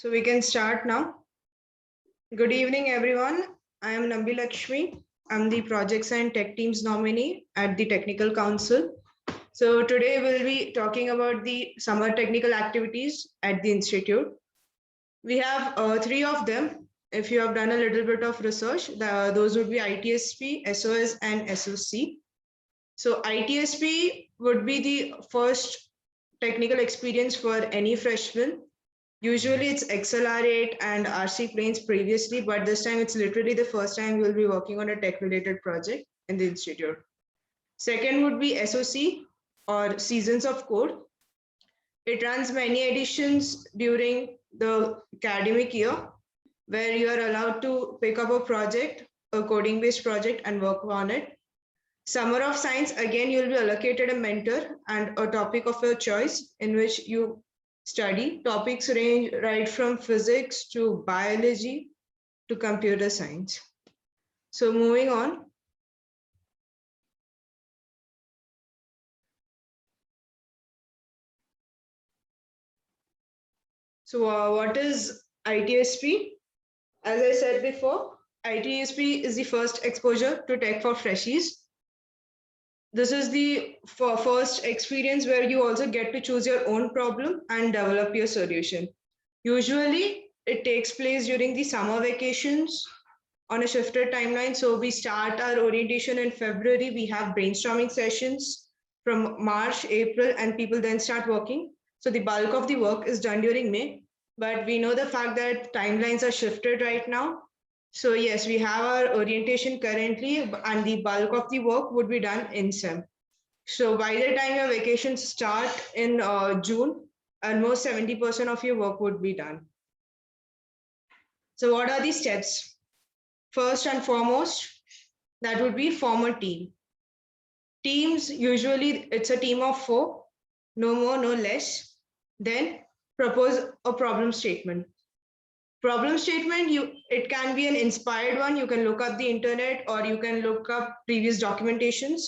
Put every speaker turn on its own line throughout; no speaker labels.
So we can start now. Good evening, everyone. I am Nambi Lakshmi. I'm the Projects and Tech Teams nominee at the Technical Council. So today we'll be talking about the summer technical activities at the Institute. We have three of them. If you have done a little bit of research, those would be ITSP, SOS, and SOC. So ITSP would be the first technical experience for any freshman. Usually it's XLR8 and RC planes previously, but this time it's literally the first time you'll be working on a tech-related project in the institute. Second would be SOC or Seasons of Code. It runs many editions during the academic year where you are allowed to pick up a project, a coding-based project, and work on it. Summer of Science, again, you'll be allocated a mentor and a topic of your choice in which you study. Topics range right from physics to biology to computer science. So moving on. So what is ITSP? As I said before, ITSP is the first exposure to tech for freshies. This is the first experience where you also get to choose your own problem and develop your solution. Usually, it takes place during the summer vacations on a shifted timeline. So we start our orientation in February. We have brainstorming sessions from March, April, and people then start working. So the bulk of the work is done during May. But we know the fact that timelines are shifted right now. So yes, we have our orientation currently, and the bulk of the work would be done in SEM. So by the time your vacations start in June, almost 70% of your work would be done. So what are the steps? First and foremost, that would be form a team. Teams, usually it's a team of 4, no more, no less. Then propose a problem statement. Problem statement, it can be an inspired one. You can look up the internet or you can look up previous documentations,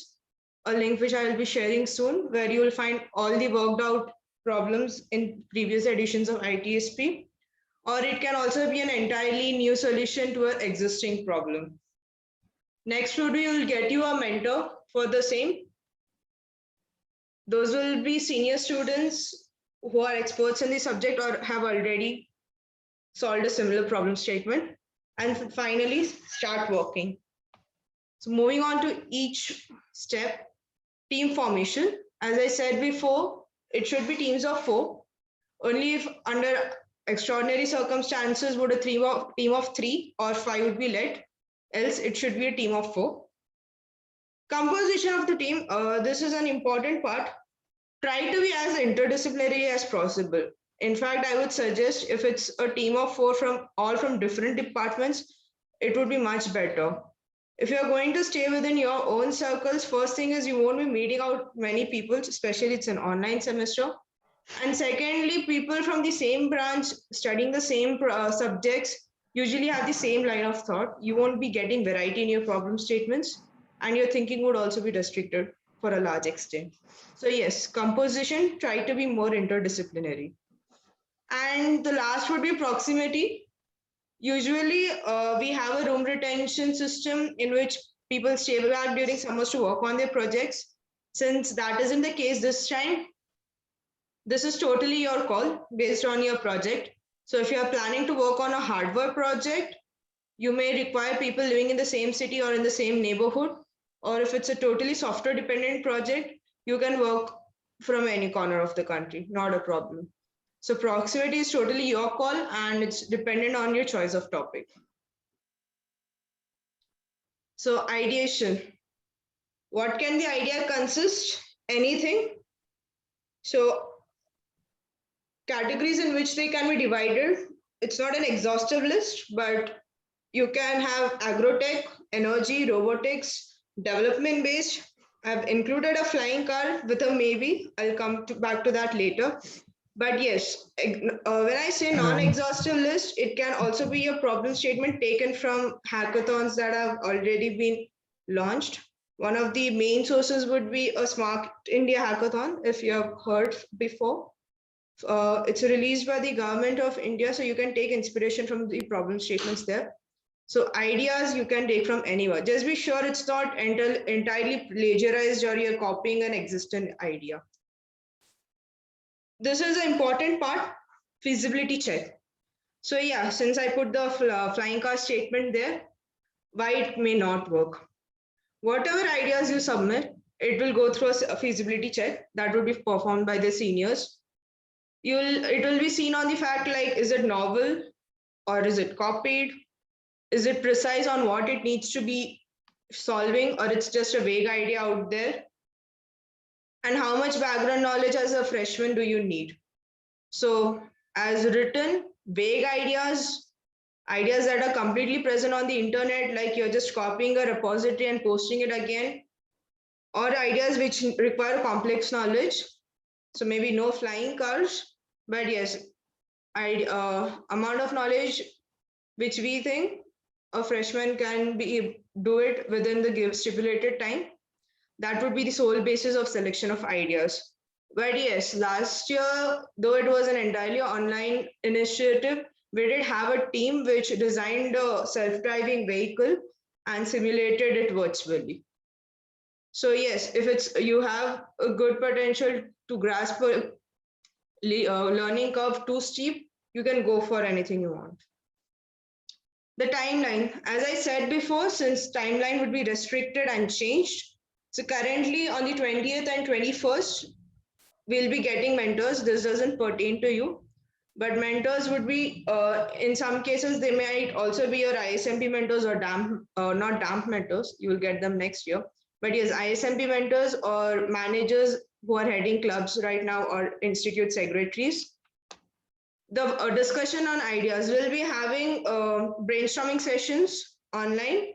a link which I will be sharing soon, where you will find all the worked out problems in previous editions of ITSP. Or it can also be an entirely new solution to an existing problem. Next would be, you'll get you a mentor for the same. Those will be senior students who are experts in the subject or have already solved a similar problem statement, and finally start working. So moving on to each step, team formation. As I said before, it should be teams of 4. Only if under extraordinary circumstances would a team of 3 or 5 would be led, else it should be a team of 4. Composition of the team, this is an important part. Try to be as interdisciplinary as possible. In fact, I would suggest if it's a team of 4 from different departments, it would be much better. If you're going to stay within your own circles, first thing is you won't be meeting out many people, especially it's an online semester. And secondly, people from the same branch studying the same subjects usually have the same line of thought. You won't be getting variety in your problem statements, and your thinking would also be restricted for a large extent. So yes, composition, try to be more interdisciplinary. And the last would be proximity. Usually we have a room retention system in which people stay back during summers to work on their projects. Since that isn't the case this time, this is totally your call based on your project. So if you are planning to work on a hardware project, you may require people living in the same city or in the same neighborhood. Or if it's a totally software dependent project, you can work from any corner of the country, not a problem. So proximity is totally your call and it's dependent on your choice of topic. So ideation. What can the idea consist? Anything. So categories in which they can be divided. It's not an exhaustive list, but you can have agrotech, energy, robotics, development based. I've included a flying car with a maybe. I'll come back to that later. But yes, when I say non-exhaustive list, it can also be a problem statement taken from hackathons that have already been launched. One of the main sources would be a Smart India hackathon, if you have heard before. It's released by the government of India, so you can take inspiration from the problem statements there. So ideas you can take from anywhere. Just be sure it's not entirely plagiarized or you're copying an existing idea. This is an important part, feasibility check. So yeah, since I put the flying car statement there, why it may not work. Whatever ideas you submit, it will go through a feasibility check that will be performed by the seniors. It will be seen on the fact like, is it novel or is it copied? Is it precise on what it needs to be solving, or it's just a vague idea out there? And how much background knowledge as a freshman do you need? So as written, vague ideas that are completely present on the internet, like you're just copying a repository and posting it again, or ideas which require complex knowledge. So maybe no flying cars, but yes, amount of knowledge which we think a freshman can do it within the stipulated time. That would be the sole basis of selection of ideas. But yes, last year, though it was an entirely online initiative, we did have a team which designed a self-driving vehicle and simulated it virtually. So yes, if you have a good potential to grasp a learning curve too steep, you can go for anything you want. The timeline, as I said before, since timeline would be restricted and changed. So currently on the 20th and 21st, we'll be getting mentors. This doesn't pertain to you, but mentors would be, in some cases, they might also be your ISMP mentors or not DAMP mentors. You will get them next year. But yes, ISMP mentors or managers who are heading clubs right now or institute secretaries. The discussion on ideas, we'll be having brainstorming sessions online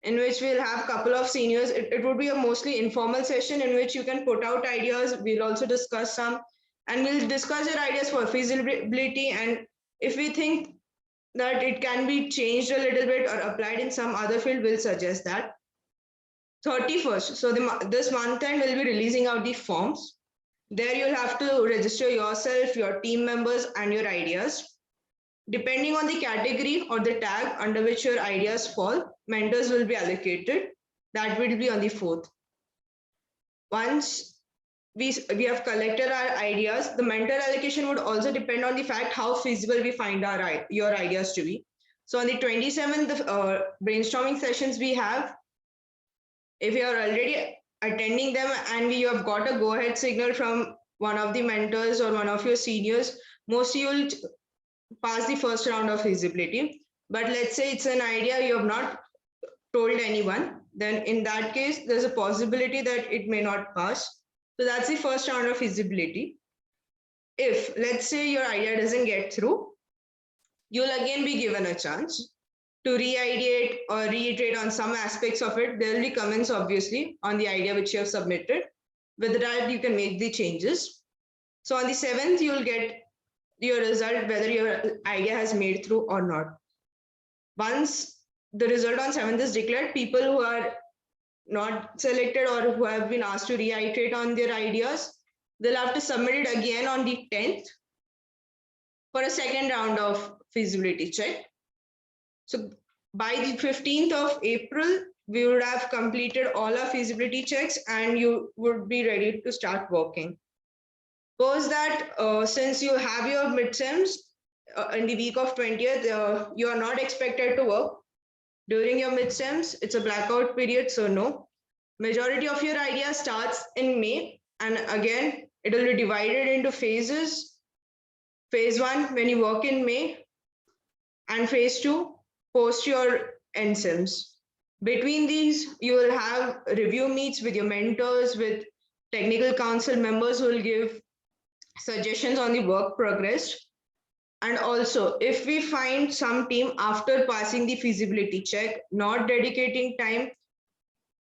in which we'll have a couple of seniors. It would be a mostly informal session in which you can put out ideas. We'll also discuss some, and we'll discuss your ideas for feasibility. And if we think that it can be changed a little bit or applied in some other field, we'll suggest that. 31st, so this month end, we'll be releasing out the forms. There you'll have to register yourself, your team members, and your ideas. Depending on the category or the tag under which your ideas fall, mentors will be allocated. That will be on the 4th. Once we have collected our ideas, the mentor allocation would also depend on the fact how feasible we find your ideas to be. So on the 27th, the brainstorming sessions we have, if you are already attending them and you have got a go-ahead signal from one of the mentors or one of your seniors, mostly you'll pass the first round of feasibility. But let's say it's an idea you have not told anyone, then in that case, there's a possibility that it may not pass. So that's the first round of feasibility. If, let's say, your idea doesn't get through, you'll again be given a chance to re-ideate or reiterate on some aspects of it. There will be comments, obviously, on the idea which you have submitted. With that, you can make the changes. So on the 7th, you'll get your result, whether your idea has made through or not. Once the result on 7th is declared, people who are not selected or who have been asked to reiterate on their ideas, they'll have to submit it again on the 10th for a second round of feasibility check. So by the 15th of April, we would have completed all our feasibility checks and you would be ready to start working. Suppose that since you have your midterms in the week of 20th, you are not expected to work during your midterms. It's a blackout period, so no. Majority of your idea starts in May, and again, it will be divided into phases. Phase 1, when you work in May, and phase 2, post your NSIMs. Between these, you will have review meets with your mentors, with technical council members who will give suggestions on the work progress. And also, if we find some team after passing the feasibility check, not dedicating time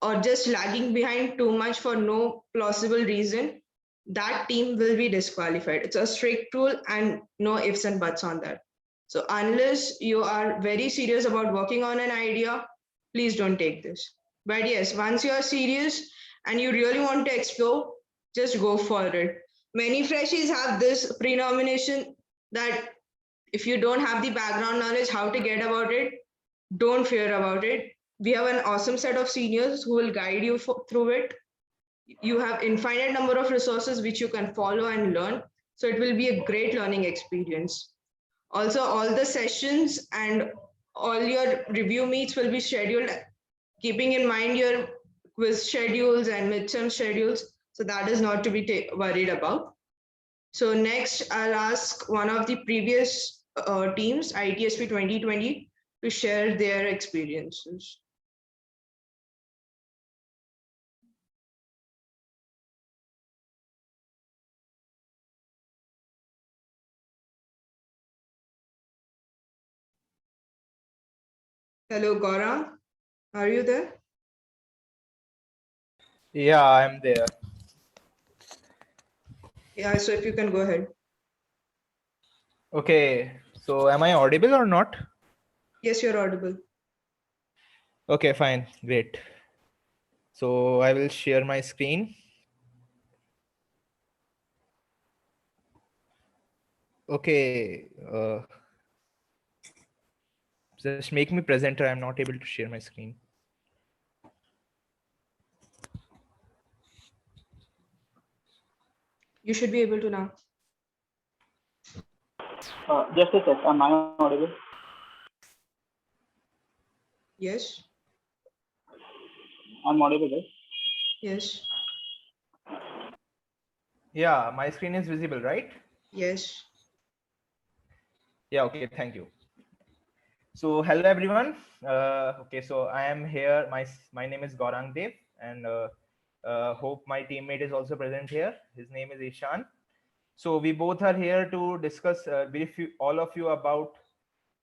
or just lagging behind too much for no plausible reason, that team will be disqualified. It's a strict rule and no ifs and buts on that. So unless you are very serious about working on an idea, please don't take this. But yes, once you are serious and you really want to explore, just go for it. Many freshies have this prenomination that if you don't have the background knowledge how to get about it, don't fear about it. We have an awesome set of seniors who will guide you through it. You have infinite number of resources which you can follow and learn. So it will be a great learning experience. Also, all the sessions and all your review meets will be scheduled keeping in mind your quiz schedules and midterm schedules. So that is not to be worried about. So next, I'll ask one of the previous teams, ITSP 2020, to share their experiences. Hello, Gaurang. Are you there?
Yeah, I'm there.
Yeah, so if you can go ahead.
Okay, so am I audible or not?
Yes, you're audible.
Okay, fine, great. So I will share my screen. Okay, just make me presenter. I'm not able to share my screen.
You should be able to now.
Just a sec. Am I audible?
Yes.
I'm audible, right?
Yes.
Yeah, my screen is visible, right?
Yes.
Yeah, okay, thank you. So hello everyone. Okay, so I am here. My name is Gaurang Dev, and hope my teammate is also present here. His name is Ishan. So we both are here to discuss brief all of you about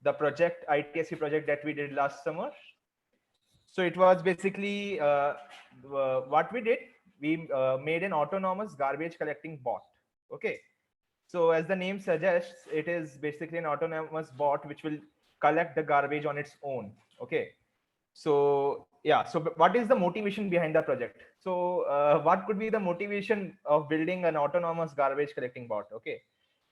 the project ITSC project that we did last summer. So it was basically what we did. We made an autonomous garbage collecting bot. Okay. So as the name suggests, it is basically an autonomous bot which will collect the garbage on its own. Okay. So yeah. So what is the motivation behind the project? So what could be the motivation of building an autonomous garbage collecting bot? Okay.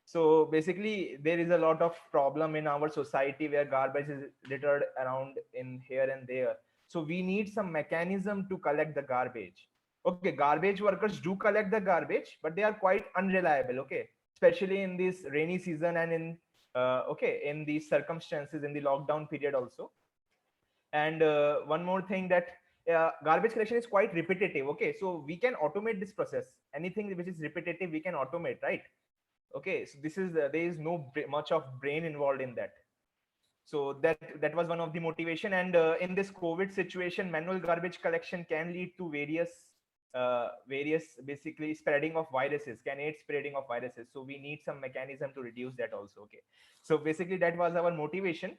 So basically, there is a lot of problem in our society where garbage is littered around in here and there. So we need some mechanism to collect the garbage. Okay, garbage workers do collect the garbage, but they are quite unreliable. Okay, especially in this rainy season and in in these circumstances in the lockdown period also. And one more thing that garbage collection is quite repetitive. Okay, so we can automate this process. Anything which is repetitive, we can automate, right? Okay, so this is there is no much of brain involved in that. So that was one of the motivation. And in this COVID situation, manual garbage collection can lead to various basically spreading of viruses, can aid spreading of viruses. So we need some mechanism to reduce that also. Okay, so basically that was our motivation.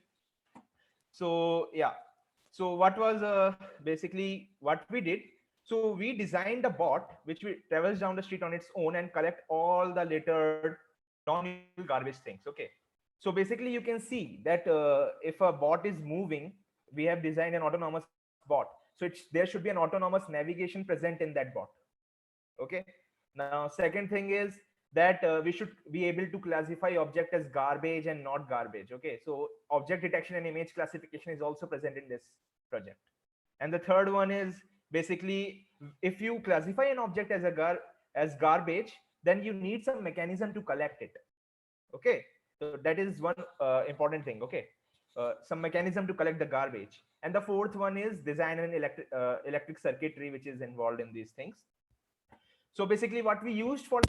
So yeah, so what was basically what we did. So we designed a bot which will travels down the street on its own and collect all the littered non-useful garbage things. Okay, so basically you can see that if a bot is moving, we have designed an autonomous bot, so there should be an autonomous navigation present in that bot. Okay, now second thing is that we should be able to classify object as garbage and not garbage. Okay, so object detection and image classification is also present in this project. And the third one is basically, if you classify an object as as garbage, then you need some mechanism to collect it. Okay, so that is one important thing. Okay, some mechanism to collect the garbage. And the fourth one is design an electric circuitry which is involved in these things. So basically what we used for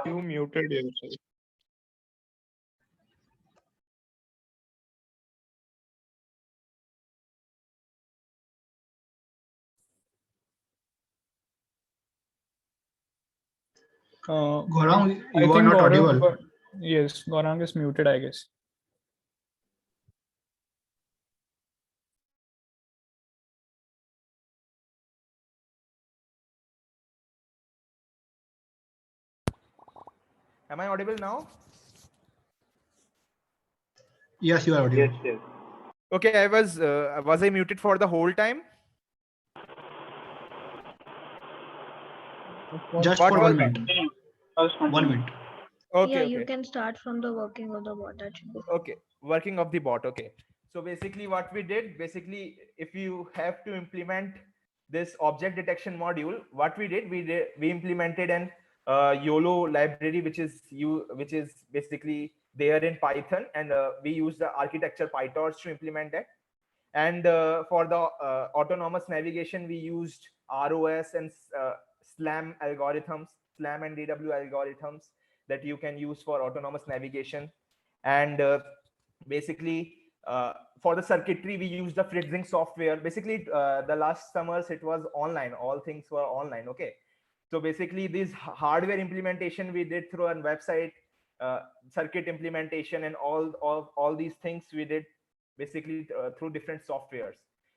You muted yourself.
Gaurang,
I
you are
think
not audible.
yes, Gaurang is muted, I guess.
Am I audible now?
Yes, you are audible.
Yes, yes.
Okay, was I muted for the whole time?
Just
What
for
was
1 minute.
First
1
continue.
minute.
okay,
Yeah, you
okay.
can start from the working of the bot. That should be.
Okay, working of the bot. Okay, so basically what we did, basically if you have to implement this object detection module, what we implemented an YOLO library, which is basically there in Python, and we use the architecture PyTorch to implement that. And for the autonomous navigation, we used ROS and SLAM algorithms, SLAM and DW algorithms that you can use for autonomous navigation. And basically for the circuitry, we used the Fritzing software. Basically the last summers it was online, all things were online. Okay, so basically this hardware implementation we did through a website, circuit implementation, and all these things we did basically through different softwares.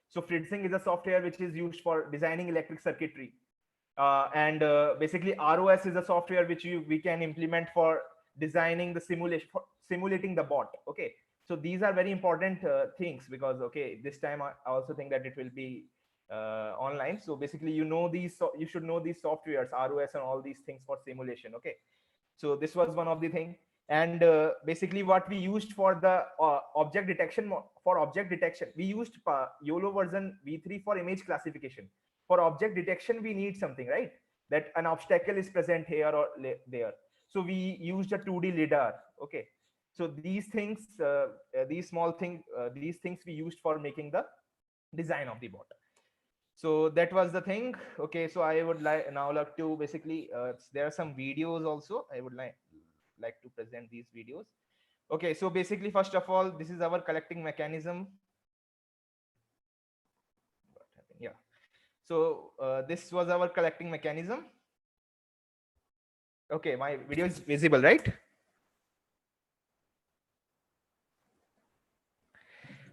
So Fritzing is a software which is used for designing electric circuitry, and basically ROS is a software which we can implement for designing the simulation, for simulating the bot. Okay, so these are very important things, because okay, this time I also think that it will be online. So basically you should know these softwares, ROS and all these things for simulation. Okay, so this was one of the thing. And basically what we used for the object detection, we used YOLO version v3 for image classification. For object detection we need something, right, that an obstacle is present here or there. So we used a 2D lidar. Okay, so these things, these small things, these things we used for making the design of the bot. So that was the thing. Okay, so I would like to basically there are some videos also I would like to present these videos. Okay, so basically first of all, this is our collecting mechanism. What happened? Yeah, so this was our collecting mechanism. Okay, my video is visible, right?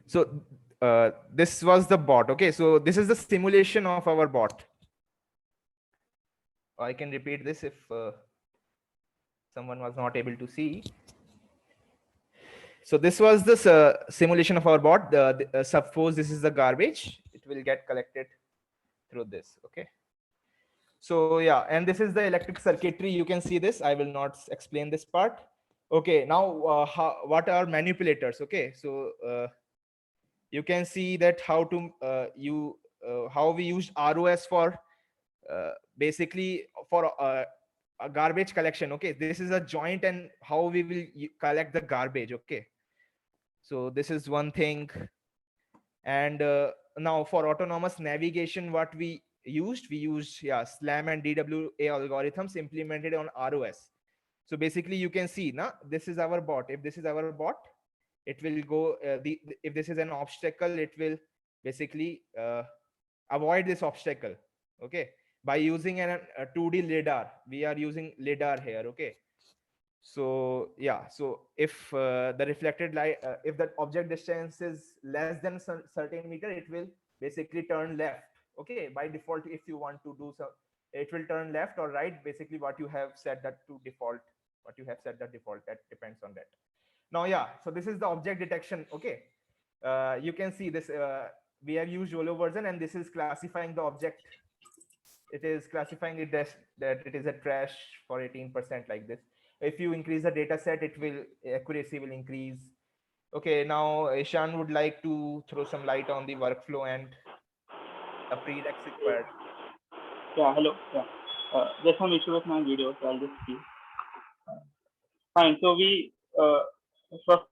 So this was the bot. Okay, so this is the simulation of our bot. I can repeat this if someone was not able to see. So this was the simulation of our bot. Suppose this is the garbage, it will get collected through this. Okay, so yeah, and this is the electric circuitry. You can see this. I will not explain this part. Okay, now what are manipulators? Okay, so you can see that how to how we used ROS for basically for a garbage collection. Okay, this is a joint, and how we will collect the garbage. Okay, so this is one thing. And now for autonomous navigation, what we used yeah, SLAM and DWA algorithms implemented on ROS. So basically you can see now this is our bot. If this is our bot, it will go if this is an obstacle, it will basically avoid this obstacle. Okay, by using a 2D lidar. We are using lidar here. Okay, so yeah, so if the reflected light, if the object distance is less than certain meter, it will basically turn left. Okay, by default, if you want to do so, it will turn left or right. Basically what you have set that to default, that depends on that. Now yeah, so this is the object detection. Okay, you can see this, we have used YOLO version, and this is classifying the object. It is classifying it that it is a trash for 18%, like this. If you increase the data set, it will accuracy will increase. Okay, now Ishan would like to throw some light on the workflow and a prerequisite.
Yeah, hello. Yeah. There's some issue with my video, so I'll just see. Fine. So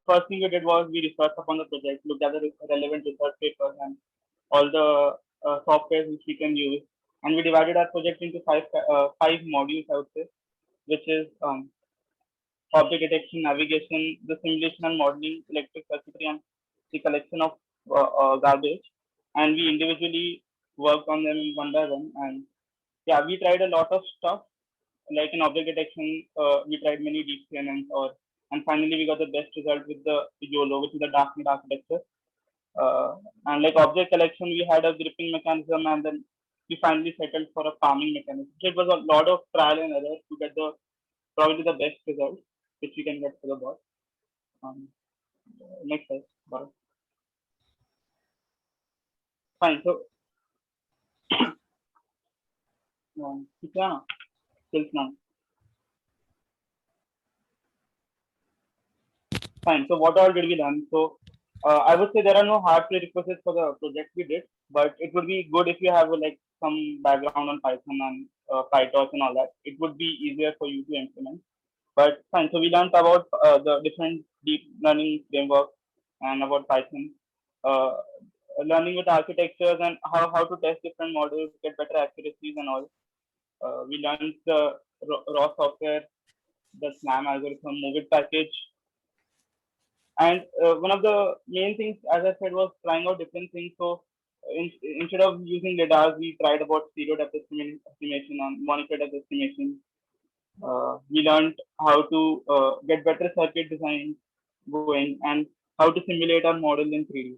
first thing we did was we researched upon the project, looked at the relevant research papers and all the softwares which we can use, and we divided our project into five modules, I would say, which is object detection, navigation, the simulation and modeling, electric circuitry, and the collection of garbage. And we individually worked on them one by one. And yeah, we tried a lot of stuff. Like in object detection, we tried many deep CNNs, and finally we got the best result with the YOLO, which is the dark net architecture. And like object collection, we had a gripping mechanism, and then we finally settled for a palming mechanism. So it was a lot of trial and error to get probably the best result which we can get for the bot. Next slide. Bye. Fine. So, till now. Fine. So what all did we learn? So I would say there are no hard prerequisites for the project we did, but it would be good if you have like some background on Python and PyTorch and all that. It would be easier for you to implement. But fine. So we learned about the different deep learning frameworks and about Python, uh, learning with architectures and how to test different models, get better accuracies and all. We learned the raw software, the SLAM algorithm, MOVEit package, and one of the main things, as I said, was trying out different things. So instead of using radars, we tried about zero depth estimation and monitor depth estimation. We learned how to get better circuit design going and how to simulate our model in 3D.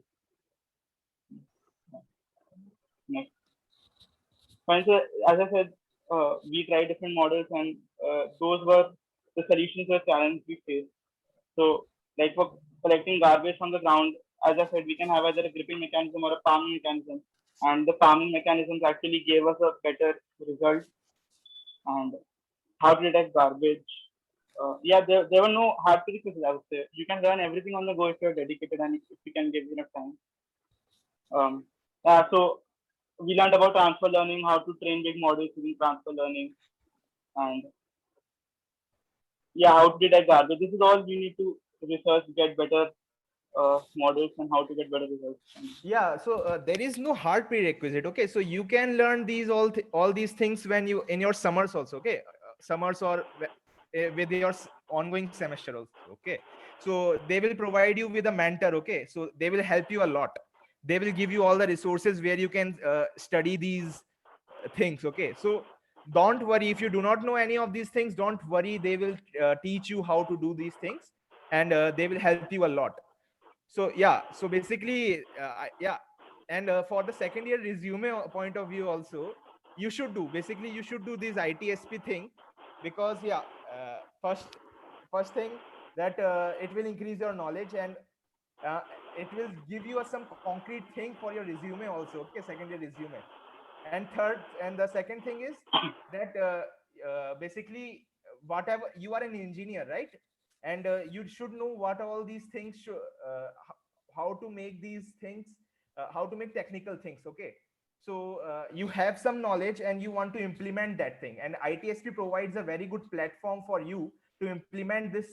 Next. Fine, so as I said, we tried different models and those were the solutions to the challenge we faced. So, like for collecting garbage from the ground, as I said, we can have either a gripping mechanism or a palming mechanism. And the palming mechanisms actually gave us a better result. And how to detect garbage. Yeah, there were no hard prerequisites, I would say. You can learn everything on the go if you're dedicated and if you can give enough time. So we learned about transfer learning, how to train big models using transfer learning, and yeah, how to detect garbage. This is all you need to research, get better models, and how to get better results.
Yeah, so there is no hard prerequisite. Okay, so you can learn these all these things when you in your summers also. Okay, summers or with your ongoing semester also. Okay, so they will provide you with a mentor. Okay, so they will help you a lot. They will give you all the resources where you can study these things. Okay, so don't worry if you do not know any of these things. Don't worry, they will teach you how to do these things, and they will help you a lot. So yeah, so basically yeah, and for the second year resume point of view also, you should do this ITSP thing, because yeah, first thing that it will increase your knowledge, and uh, it will give you some concrete thing for your resume also. Okay, second year resume. And the second thing is that basically whatever you are an engineer, right? And you should know what all these things how to make these things, how to make technical things. Okay, so you have some knowledge and you want to implement that thing, and ITSP provides a very good platform for you to implement this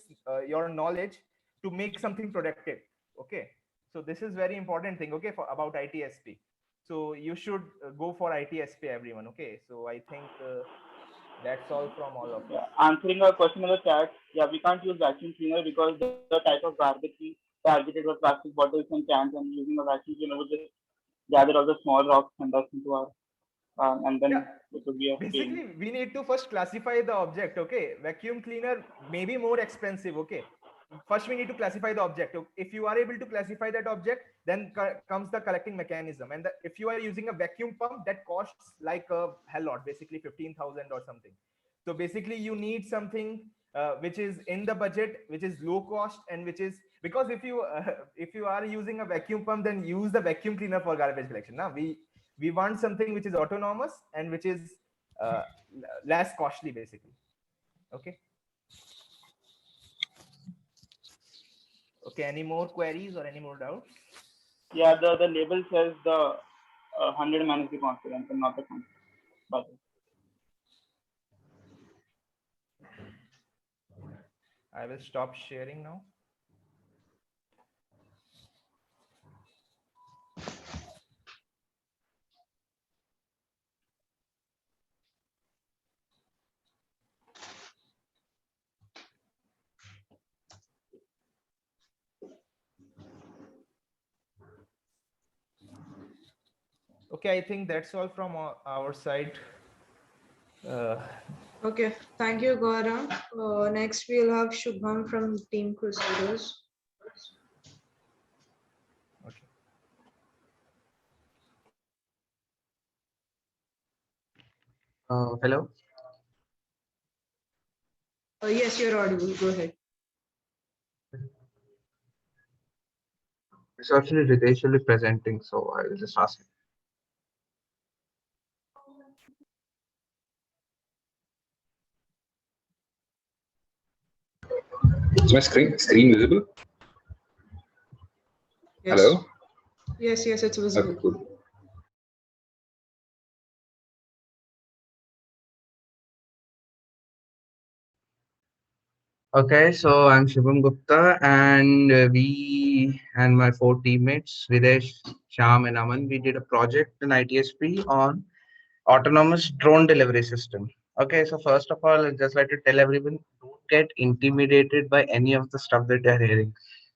your knowledge to make something productive. Okay, so this is very important thing, okay, for about ITSP. So you should go for ITSP, everyone. Okay, so I think that's all from all of us.
Answering a question in the chat, yeah, we can't use vacuum cleaner because the type of garbage we targeted were plastic bottles and cans, and using a vacuum cleaner would just gather all the small rocks and dust into our, and then it would be a pain.
Basically, we need to first classify the object. Okay, vacuum cleaner may be more expensive. Okay, first we need to classify the object. If you are able to classify that object, then comes the collecting mechanism. And if you are using a vacuum pump, that costs like a hell lot, basically 15,000 or something. So basically you need something which is in the budget, which is low cost, and which is, because if you are using a vacuum pump, then use the vacuum cleaner for garbage collection. Now we want something which is autonomous and which is uh, less costly, basically. Okay. Okay, any more queries or any more doubts?
Yeah, the label says the 100 minus the confidence and not the confidence. But
I will stop sharing now. Okay, I think that's all from our side.
Okay, thank you, Gaurang. Next, we'll have Shubham from Team Crusaders.
Okay.
Hello.
Yes, you're audible. Go ahead.
It's actually Ritesh will be presenting, so I will just ask him. Is my screen visible?
Yes.
Hello?
Yes, it's visible.
Okay, cool.
Okay, so I'm Shubham Gupta, and we and my 4 teammates, Videsh, Sham, and Aman, we did a project in ITSP on autonomous drone delivery system. Okay, so first of all, I'd just like to tell everyone, don't get intimidated by any of the stuff that you're hearing.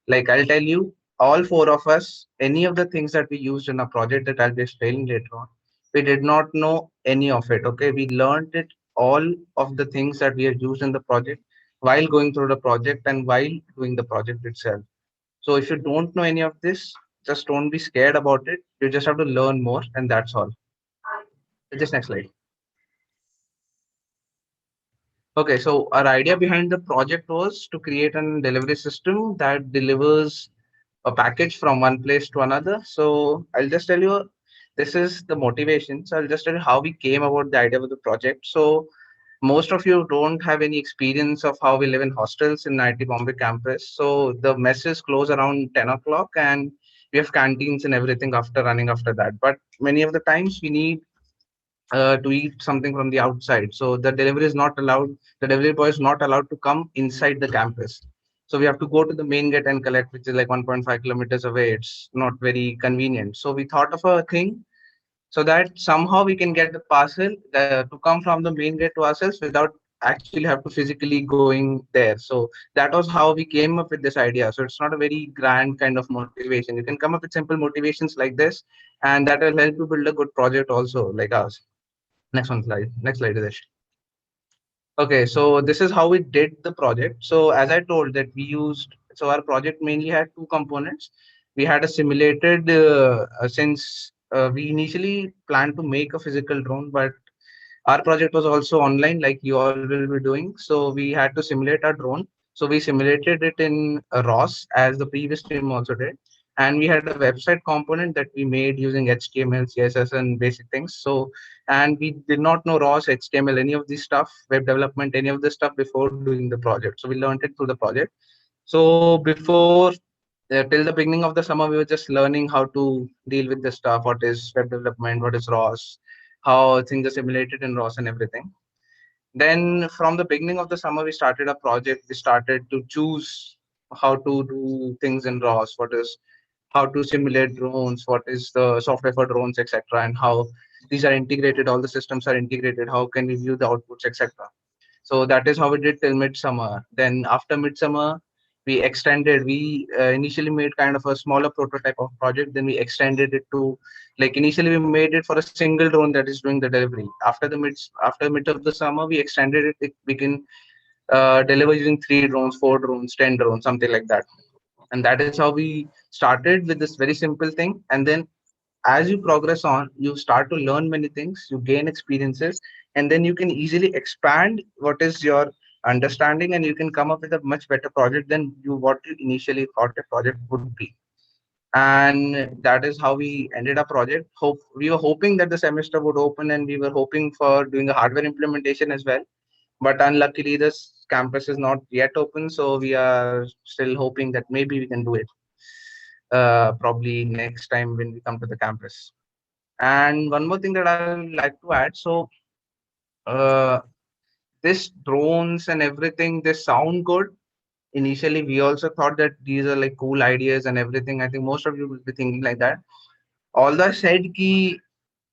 Like I'll tell you, all 4 of us, any of the things that we used in a project that I'll be explaining later on, we did not know any of it. Okay, we learned it all of the things that we have used in the project while going through the project and while doing the project itself. So if you don't know any of this, just don't be scared about it. You just have to learn more, and that's all. Just next slide. Okay, so our idea behind the project was to create a delivery system that delivers a package from one place to another. So I'll just tell you, this is the motivation. So I'll just tell you how we came about the idea of the project. So most of you don't have any experience of how we live in hostels in IIT Bombay campus. So the messes close around 10 o'clock and we have canteens and everything after running after that. But many of the times we need to eat something from the outside. So the delivery is not allowed, the delivery boy is not allowed to come inside the campus. So we have to go to the main gate and collect, which is like 1.5 kilometers away. It's not very convenient. So we thought of a thing so that somehow we can get the parcel to come from the main gate to ourselves without actually have to physically going there. So that was how we came up with this idea. So it's not a very grand kind of motivation. You can come up with simple motivations like this, and that will help you build a good project also like ours. Next slide, Idesh. Okay, so this is how we did the project. So as I told that we used, so our project mainly had 2 components. We had a simulated, since we initially planned to make a physical drone, but our project was also online like you all will be doing. So we had to simulate our drone. So we simulated it in ROS as the previous team also did. And we had a website component that we made using HTML, CSS, and basic things. So, and we did not know ROS, HTML, any of this stuff, web development, any of this stuff before doing the project. So we learned it through the project. So before, till the beginning of the summer, we were just learning how to deal with the stuff. What is web development? What is ROS? How things are simulated in ROS and everything. Then from the beginning of the summer, we started a project. We started to choose how to do things in ROS. What is how to simulate drones, what is the software for drones, etc., and how these are integrated, all the systems are integrated, how can we view the outputs, etc. So that is how we did till midsummer. Then after midsummer, we extended. We initially made kind of a smaller prototype of project. Then we extended it to, like initially we made it for a single drone that is doing the delivery. After mid of the summer, we extended it. We can deliver using 3 drones, 4 drones, 10 drones, something like that. And that is how we started with this very simple thing. And then as you progress on, you start to learn many things, you gain experiences, and then you can easily expand what is your understanding, and you can come up with a much better project than what you initially thought a project would be. And that is how we ended our project. We were hoping that the semester would open, and we were hoping for doing a hardware implementation as well. But unluckily, this campus is not yet open, so we are still hoping that maybe we can do it probably next time when we come to the campus. And one more thing that I would like to add. So uh, this drones and everything, they sound good. Initially, we also thought that these are like cool ideas and everything. I think most of you will be thinking like that. Although I said ki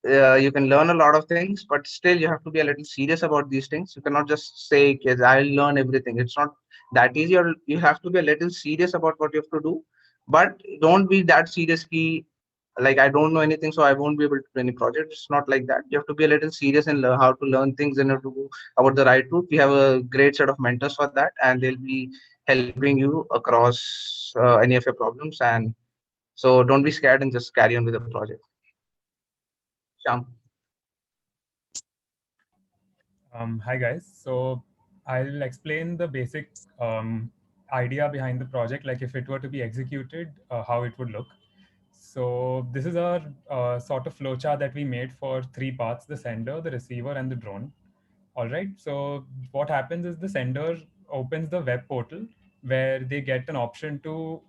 you can learn a lot of things, but still you have to be a little serious about these things. You cannot just say, kids, I'll learn everything. It's not that easy. You have to be a little serious about what you have to do, but don't be that serious ki, like I don't know anything, so I won't be able to do any project. It's not like that. You have to be a little serious and learn how to learn things and how to go about the right route. We have a great set of mentors for that, and they'll be helping you across any of your problems. And so don't be scared and just carry on with the project. Sham.
Hi guys. So I'll explain the basic idea behind the project, like if it were to be executed, how it would look. So this is our sort of flowchart that we made for 3 parts: the sender, the receiver, and the drone. All right. So what happens is the sender opens the web portal where they get an option to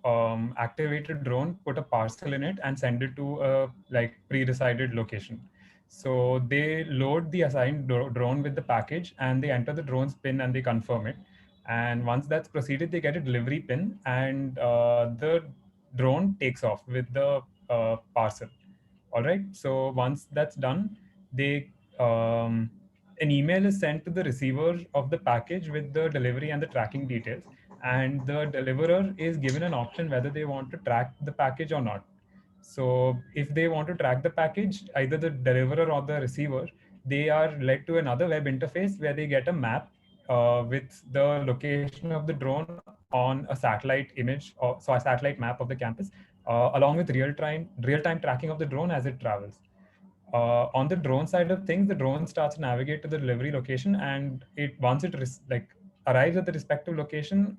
activate a drone, put a parcel in it, and send it to a like pre-decided location. So they load the assigned drone with the package, and they enter the drone's pin and they confirm it. And once that's proceeded, they get a delivery pin, and the drone takes off with the parcel. All right. So once that's done, they an email is sent to the receiver of the package with the delivery and the tracking details, and the deliverer is given an option whether they want to track the package or not. So if they want to track the package, either the deliverer or the receiver, they are led to another web interface where they get a map with the location of the drone on a satellite image, or so a satellite map of the campus, along with real-time tracking of the drone as it travels. On the drone side of things, the drone starts to navigate to the delivery location, and once it arrives at the respective location,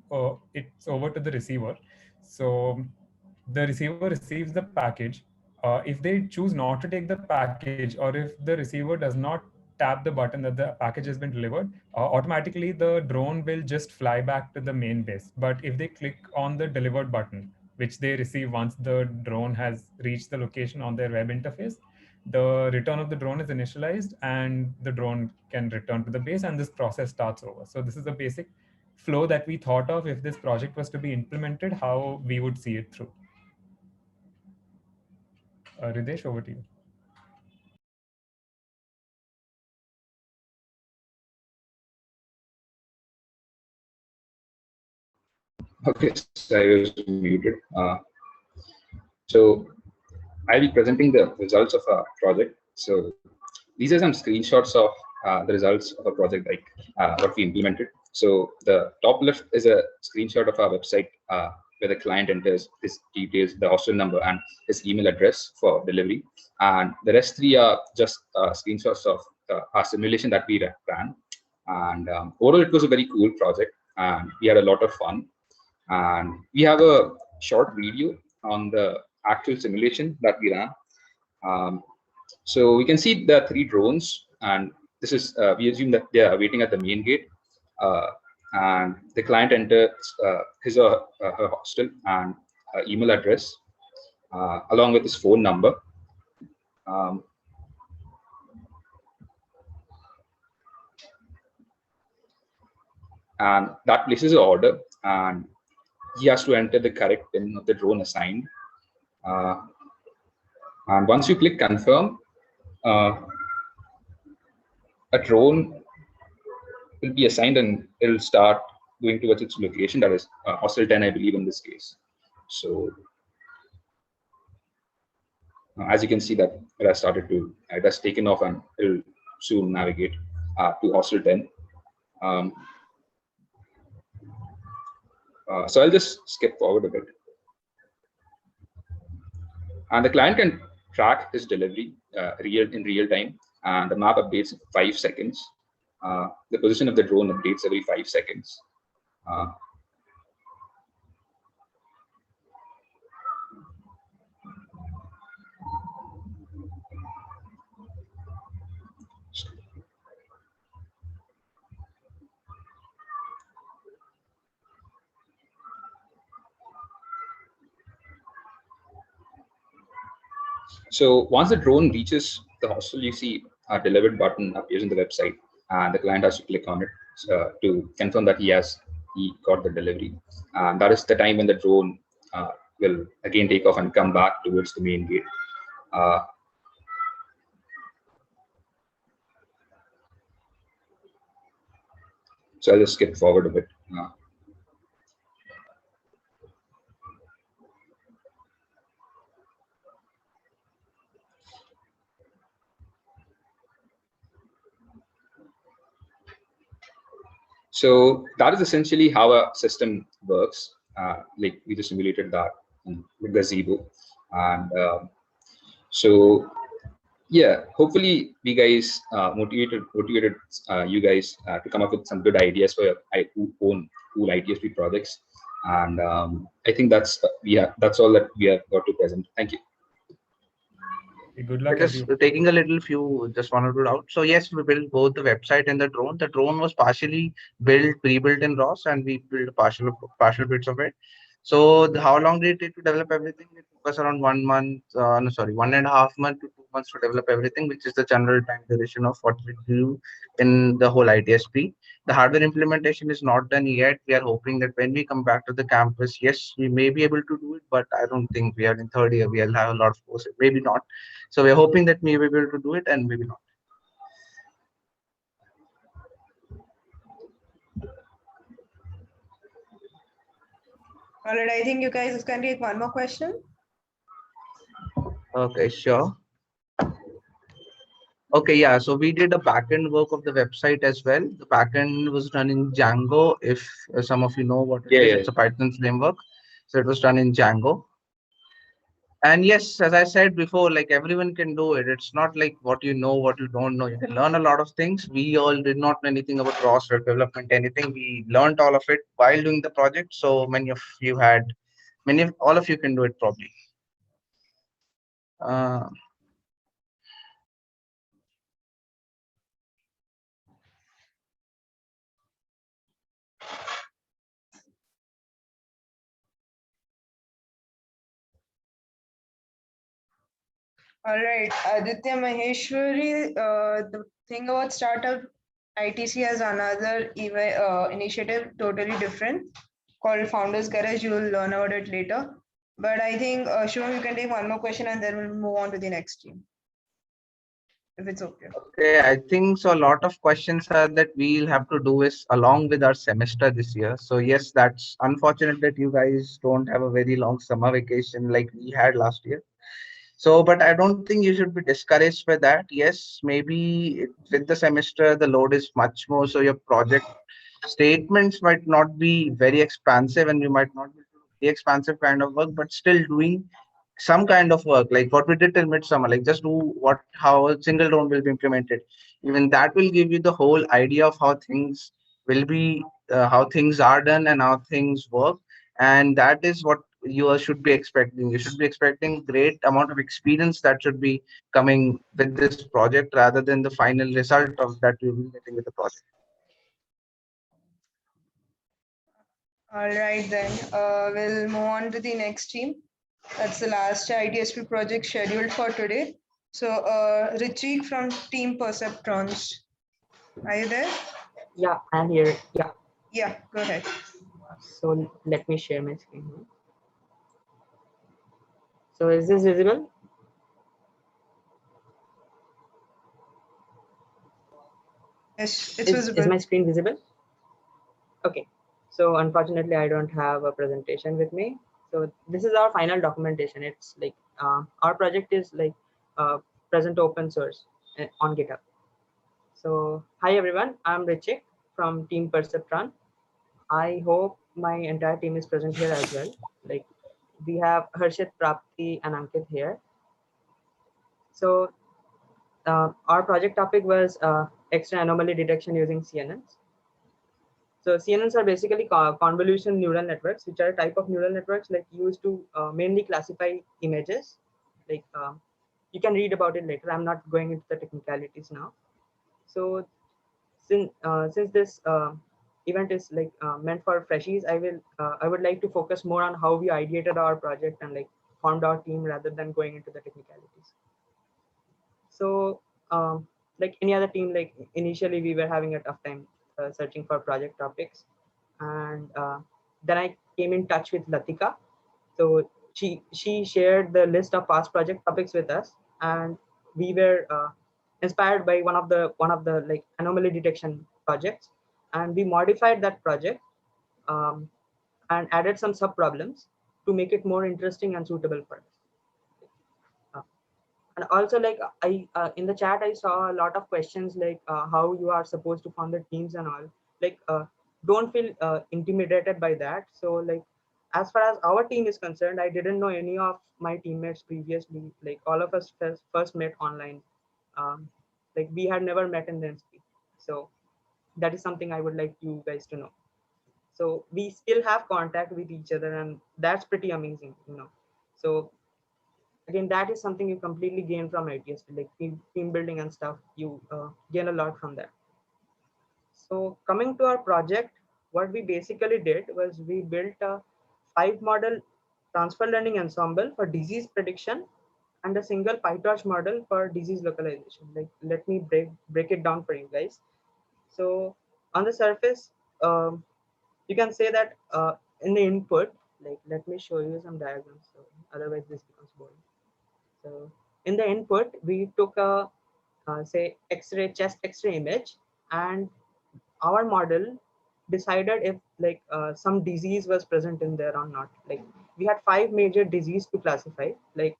it's over to the receiver. So the receiver receives the package. If they choose not to take the package, or if the receiver does not tap the button that the package has been delivered, automatically the drone will just fly back to the main base. But if they click on the delivered button, which they receive once the drone has reached the location on their web interface, the return of the drone is initialized and the drone can return to the base, and this process starts over. So this is the basic flow that we thought of if this project was to be implemented, how we would see it through. Ridesh, over to you.
Okay, so I was muted. So I'll be presenting the results of our project. So these are some screenshots of the results of a project, like what we implemented. So the top left is a screenshot of our website where the client enters his details, the hostel number, and his email address for delivery. And the rest three are just screenshots of our simulation that we ran. And overall, it was a very cool project, and we had a lot of fun. And we have a short video on the actual simulation that we ran. So we can see the 3 drones, and this is we assume that they are waiting at the main gate, and the client enters his or her hostel and email address along with his phone number. And that places an order, and he has to enter the correct pin of the drone assigned. And once you click confirm, a drone will be assigned and it'll start going towards its location, that is hostel 10, I believe, in this case. So as you can see that it has started to, it has taken off, and it'll soon navigate to hostel 10. So I'll just skip forward a bit. And the client can track his delivery in real time, and the map updates in 5 seconds. The position of the drone updates every 5 seconds. So once the drone reaches the hostel, you see a delivered button appears in the website, and the client has to click on it to confirm that he got the delivery. And that is the time when the drone will again take off and come back towards the main gate. So I'll just skip forward a bit. So that is essentially how a system works. Like we just simulated that in the gazebo. And so yeah, hopefully we guys motivated you guys to come up with some good ideas for your own cool ITSP projects. And I think that's all that we have got to present. Thank you.
Good luck,
Just
everyone.
taking a little few, just 1 or 2 out. So yes, we built both the website and the drone. The drone was partially pre-built in ROS, and we built partial bits of it. So how long did it take to develop everything? It took us around 1 month, no, sorry, 1.5 months to 2 months to develop everything, which is the general time duration of what we do in the whole ITSP. The hardware implementation is not done yet. We are hoping that when we come back to the campus, yes, we may be able to do it, but I don't think we are in third year. We'll have a lot of courses, maybe not. So we're hoping that we will be able to do it, and maybe not.
All right, I think you guys can take one more question.
Okay, sure. Okay, yeah. So we did a backend work of the website as well. The backend was done in Django. If some of you know what it is, it's a Python framework. So it was done in Django. And yes, as I said before, like everyone can do it. It's not like what you know, what you don't know. You can learn a lot of things. We all did not know anything about ROS web development, anything. We learned all of it while doing the project. So all of you can do it probably.
All right, Aditya Maheshwari, the thing about startup ITC has another initiative totally different called Founders Garage. You will learn about it later. But I think, Shivam, you can take one more question and then we'll move on to the next team. If it's okay.
Okay, I think so. A lot of questions are that we'll have to do is along with our semester this year. So yes, that's unfortunate that you guys don't have a very long summer vacation like we had last year. So, but I don't think you should be discouraged by that. Yes, maybe with the semester, the load is much more. So your project statements might not be very expansive and you might not be the expansive kind of work, but still doing some kind of work like what we did till midsummer, like just do how a single drone will be implemented. Even that will give you the whole idea of how things will be, how things are done and how things work. And that is what you should be expecting. You should be expecting great amount of experience that should be coming with this project rather than the final result of that you'll be getting with the project.
All right, then we'll move on to the next team. That's the last ITSP project scheduled for today. So, Richie from Team Perceptrons, are you there?
Yeah, I'm here. Yeah.
Yeah, go ahead.
So let me share my screen. So is this visible?
Yes, it's visible.
Is my screen visible? Okay. So unfortunately, I don't have a presentation with me. So this is our final documentation. It's like our project is like present open source on GitHub. So hi everyone, I'm Richik from Team Perceptron. I hope my entire team is present here as well. Like we have Harshit, Prapti, and Ankit here. So our project topic was extra anomaly detection using CNNs. So CNNs are basically convolution neural networks, which are a type of neural networks like used to mainly classify images. Like you can read about it later. I'm not going into the technicalities now. So since this event is like meant for freshies, I would like to focus more on how we ideated our project and like formed our team rather than going into the technicalities. So like any other team, like initially we were having a tough time searching for project topics, and then I came in touch with Latika. So she shared the list of past project topics with us, and we were inspired by one of the like anomaly detection projects, and we modified that project and added some sub problems to make it more interesting and suitable for us. And also like I in the chat I saw a lot of questions like how you are supposed to form the teams and all. Like don't feel intimidated by that. So like as far as our team is concerned, I didn't know any of my teammates previously. Like all of us first met online. Like we had never met in the NSP. So that is something I would like you guys to know. So we still have contact with each other, and that's pretty amazing, you know. So again, that is something you completely gain from ITSP, like team building and stuff. You gain a lot from that. So coming to our project, what we basically did was we built a 5-model transfer learning ensemble for disease prediction and a single PyTorch model for disease localization. Like, let me break it down for you guys. So on the surface, you can say that in the input, like, let me show you some diagrams, so otherwise this becomes boring. So in the input, we took a say chest X-ray image, and our model decided if like some disease was present in there or not. Like, we had 5 major disease to classify, like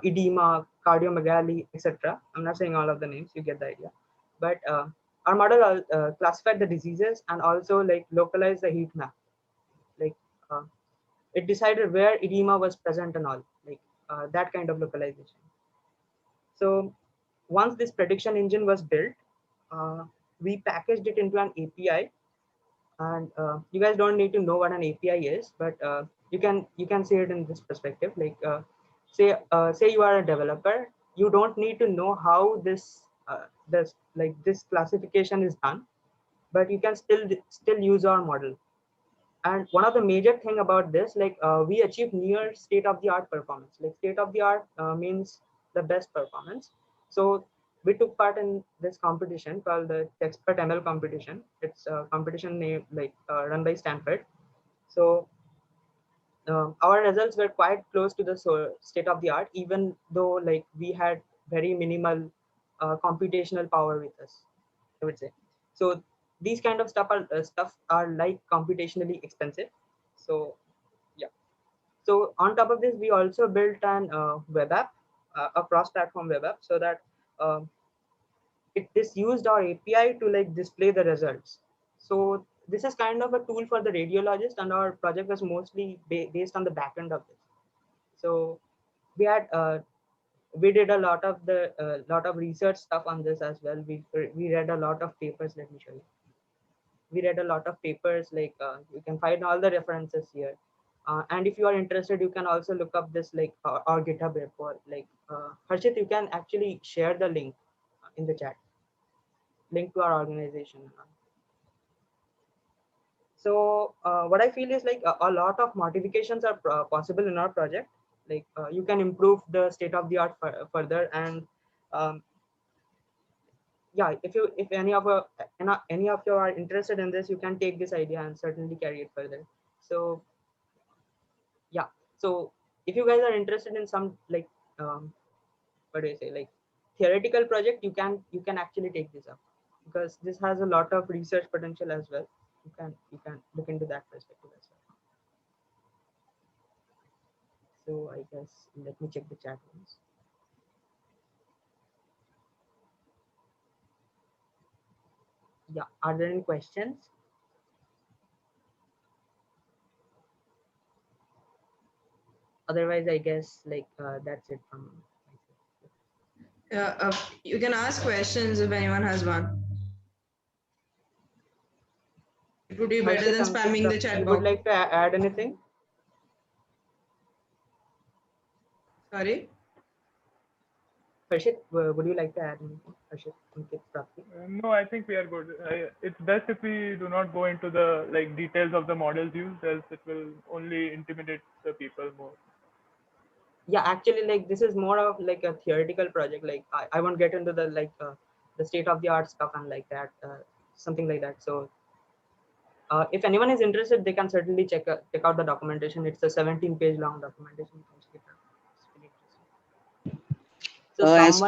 edema, cardiomegaly, etc. I'm not saying all of the names, you get the idea. But our model classified the diseases and also like localized the heat map. Like it decided where edema was present and all, like that kind of localization. So once this prediction engine was built, we packaged it into an API. And you guys don't need to know what an API is, but you can see it in this perspective. Like say you are a developer, you don't need to know how this classification is done, but you can still use our model. And one of the major thing about this, like we achieve near state-of-the-art performance. Like state-of-the-art means the best performance. So we took part in this competition called the Expert ML competition. It's a competition named run by Stanford. So our results were quite close to the state-of-the-art, even though like we had very minimal computational power with us, I would say. So these kind of stuff are like computationally expensive. So yeah. So on top of this, we also built an web app, a cross-platform web app, so that this used our API to like display the results. So this is kind of a tool for the radiologist, and our project was mostly based on the backend of this. So we had we did a lot of research stuff on this as well. We read a lot of papers. Let me show you. We read a lot of papers, like you can find all the references here. And if you are interested, you can also look up this like our GitHub repo. Like Harshit, you can actually share the link in the chat, link to our organization. So what I feel is like a lot of modifications are possible in our project. Like you can improve the state of the art further. And yeah, if any of you are interested in this, you can take this idea and certainly carry it further. So yeah, so if you guys are interested in some like what do you say, like theoretical project, you can actually take this up, because this has a lot of research potential as well. You can look into that perspective as well. So I guess let me check the chat once. Yeah, are there any questions? Otherwise, I guess like that's it from
you can ask questions if anyone has one. It would be better than spamming the chat
you
box.
would like to add anything?
Sorry?
Harshit, would you like to add anything? Harshit,
no, I think we are good. It's best if we do not go into the like details of the models used, else it will only intimidate the people more.
Yeah, actually, like this is more of like a theoretical project. Like I won't get into the like the state of the art stuff and like that, something like that. So if anyone is interested, they can certainly check out the documentation. It's a 17-page long documentation. So
as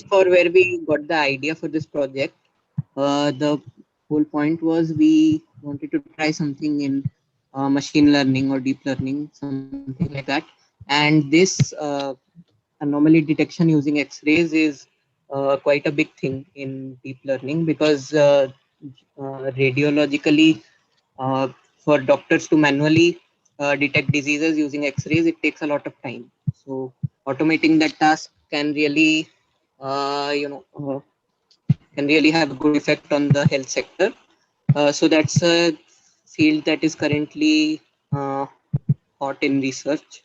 for where we got the idea for this project, the whole point was we wanted to try something in machine learning or deep learning, something like that. And this anomaly detection using X-rays is quite a big thing in deep learning, because radiologically, for doctors to manually detect diseases using X-rays, it takes a lot of time. So automating that task can really, can really have a good effect on the health sector. So that's a field that is currently hot in research.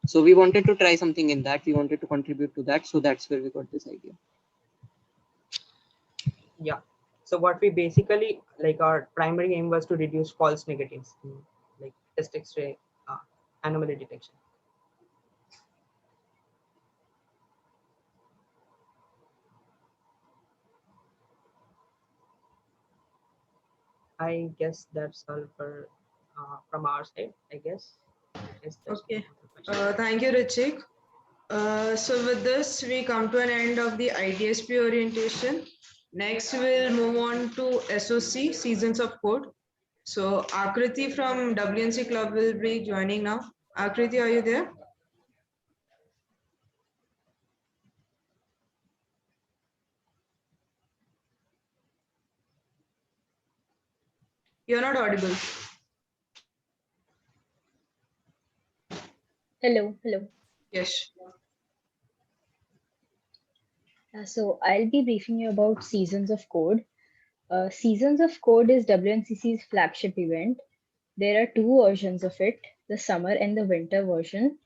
So we wanted to try something in that. We wanted to contribute to that. So that's where we got this idea.
Yeah. So what we basically, like, our primary aim was to reduce false negatives in like test X-ray anomaly detection. I guess that's all for from our side. I guess.
Okay. Thank you, Richik. So with this, we come to an end of the IDSP orientation. Next, we'll move on to SOC, Seasons of Code. So Akriti from WNC Club will be joining now. Akriti, are you there? You're not audible.
Hello, hello.
Yes.
So I'll be briefing you about Seasons of Code. Seasons of Code is WNCC's flagship event. There are two versions of it, the summer and the winter version.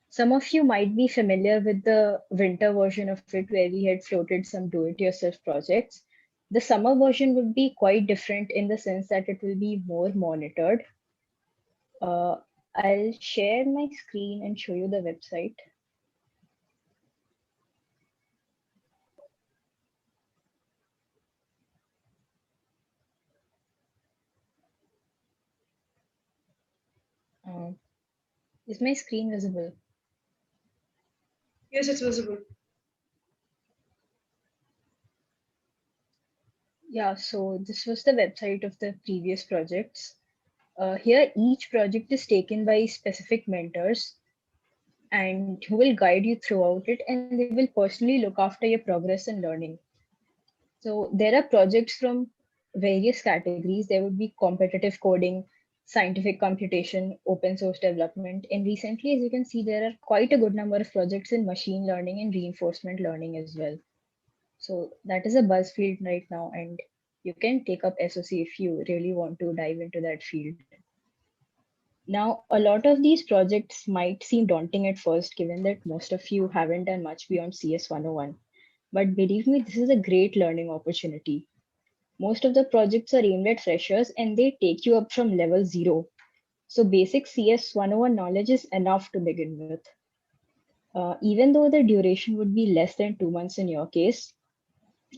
Some of you might be familiar with the winter version of it where we had floated some do-it-yourself projects. The summer version would be quite different in the sense that it will be more monitored. I'll share my screen and show you the website. Is my screen visible?
Yes, it's visible.
Yeah, so this was the website of the previous projects. Here, each project is taken by specific mentors and who will guide you throughout it, and they will personally look after your progress and learning. So there are projects from various categories. There would be competitive coding, scientific computation, open source development. And recently, as you can see, there are quite a good number of projects in machine learning and reinforcement learning as well. So that is a buzz field right now, and you can take up SOC if you really want to dive into that field. Now, a lot of these projects might seem daunting at first, given that most of you haven't done much beyond CS 101. But believe me, this is a great learning opportunity. Most of the projects are aimed at freshers and they take you up from level 0. So basic CS 101 knowledge is enough to begin with. Even though the duration would be less than 2 months in your case,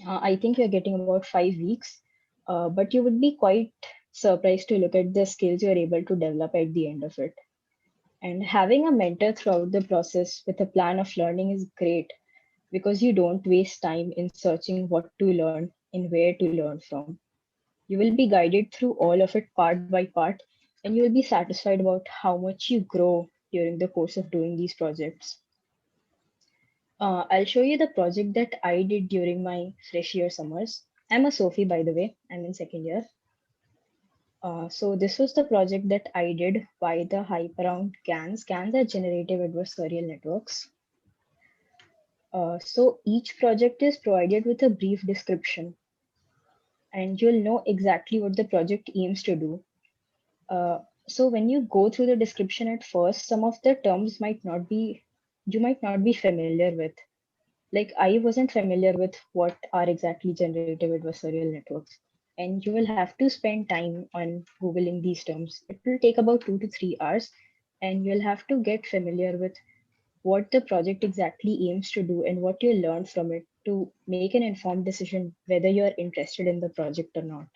I think you're getting about 5 weeks, but you would be quite surprised to look at the skills you're able to develop at the end of it. And having a mentor throughout the process with a plan of learning is great because you don't waste time in searching what to learn and where to learn from. You will be guided through all of it part by part, and you will be satisfied about how much you grow during the course of doing these projects. I'll show you the project that I did during my fresh year summers. I'm a Sophie, by the way. I'm in second year. So this was the project that I did by the hype around GANs. GANs are generative adversarial networks. So each project is provided with a brief description, and you'll know exactly what the project aims to do. So when you go through the description at first, some of the terms you might not be familiar with. Like I wasn't familiar with what are exactly generative adversarial networks. And you will have to spend time on Googling these terms. It will take about 2 to 3 hours, and you'll have to get familiar with what the project exactly aims to do and what you learn from it to make an informed decision whether you're interested in the project or not.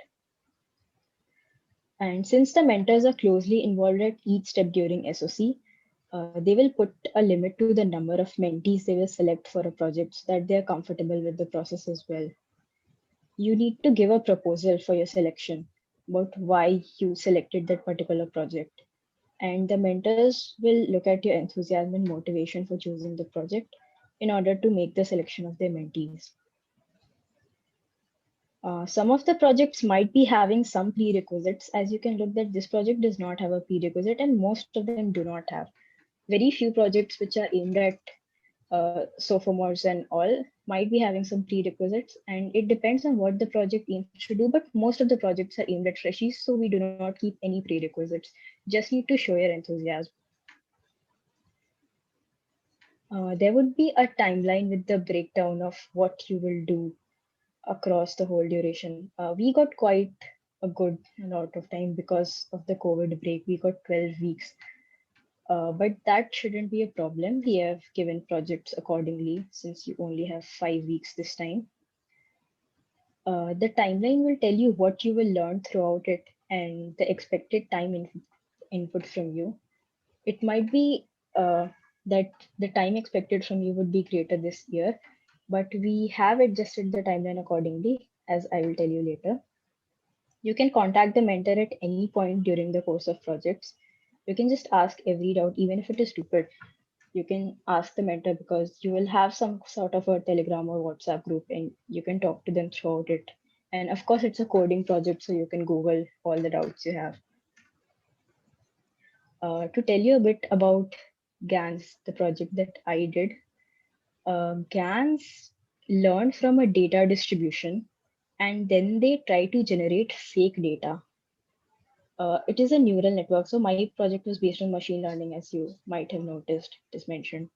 And since the mentors are closely involved at each step during SOC, they will put a limit to the number of mentees they will select for a project so that they're comfortable with the process as well. You need to give a proposal for your selection about why you selected that particular project. And the mentors will look at your enthusiasm and motivation for choosing the project in order to make the selection of their mentees. Some of the projects might be having some prerequisites. As you can look that this project does not have a prerequisite and most of them do not have. Very few projects which are aimed at sophomores and all might be having some prerequisites, and it depends on what the project aims to do, but most of the projects are aimed at freshies, so we do not keep any prerequisites. Just need to show your enthusiasm. There would be a timeline with the breakdown of what you will do across the whole duration. We got quite a good amount of time because of the COVID break. We got 12 weeks. But that shouldn't be a problem. We have given projects accordingly since you only have 5 weeks this time. The timeline will tell you what you will learn throughout it and the expected time input from you. It might be that the time expected from you would be greater this year, but we have adjusted the timeline accordingly, as I will tell you later. You can contact the mentor at any point during the course of projects. You can just ask every doubt, even if it is stupid. You can ask the mentor because you will have some sort of a Telegram or WhatsApp group and you can talk to them throughout it. And of course, it's a coding project, so you can Google all the doubts you have. To tell you a bit about GANs, the project that I did, GANs learn from a data distribution and then they try to generate fake data. It is a neural network. So my project was based on machine learning, as you might have noticed, it is mentioned.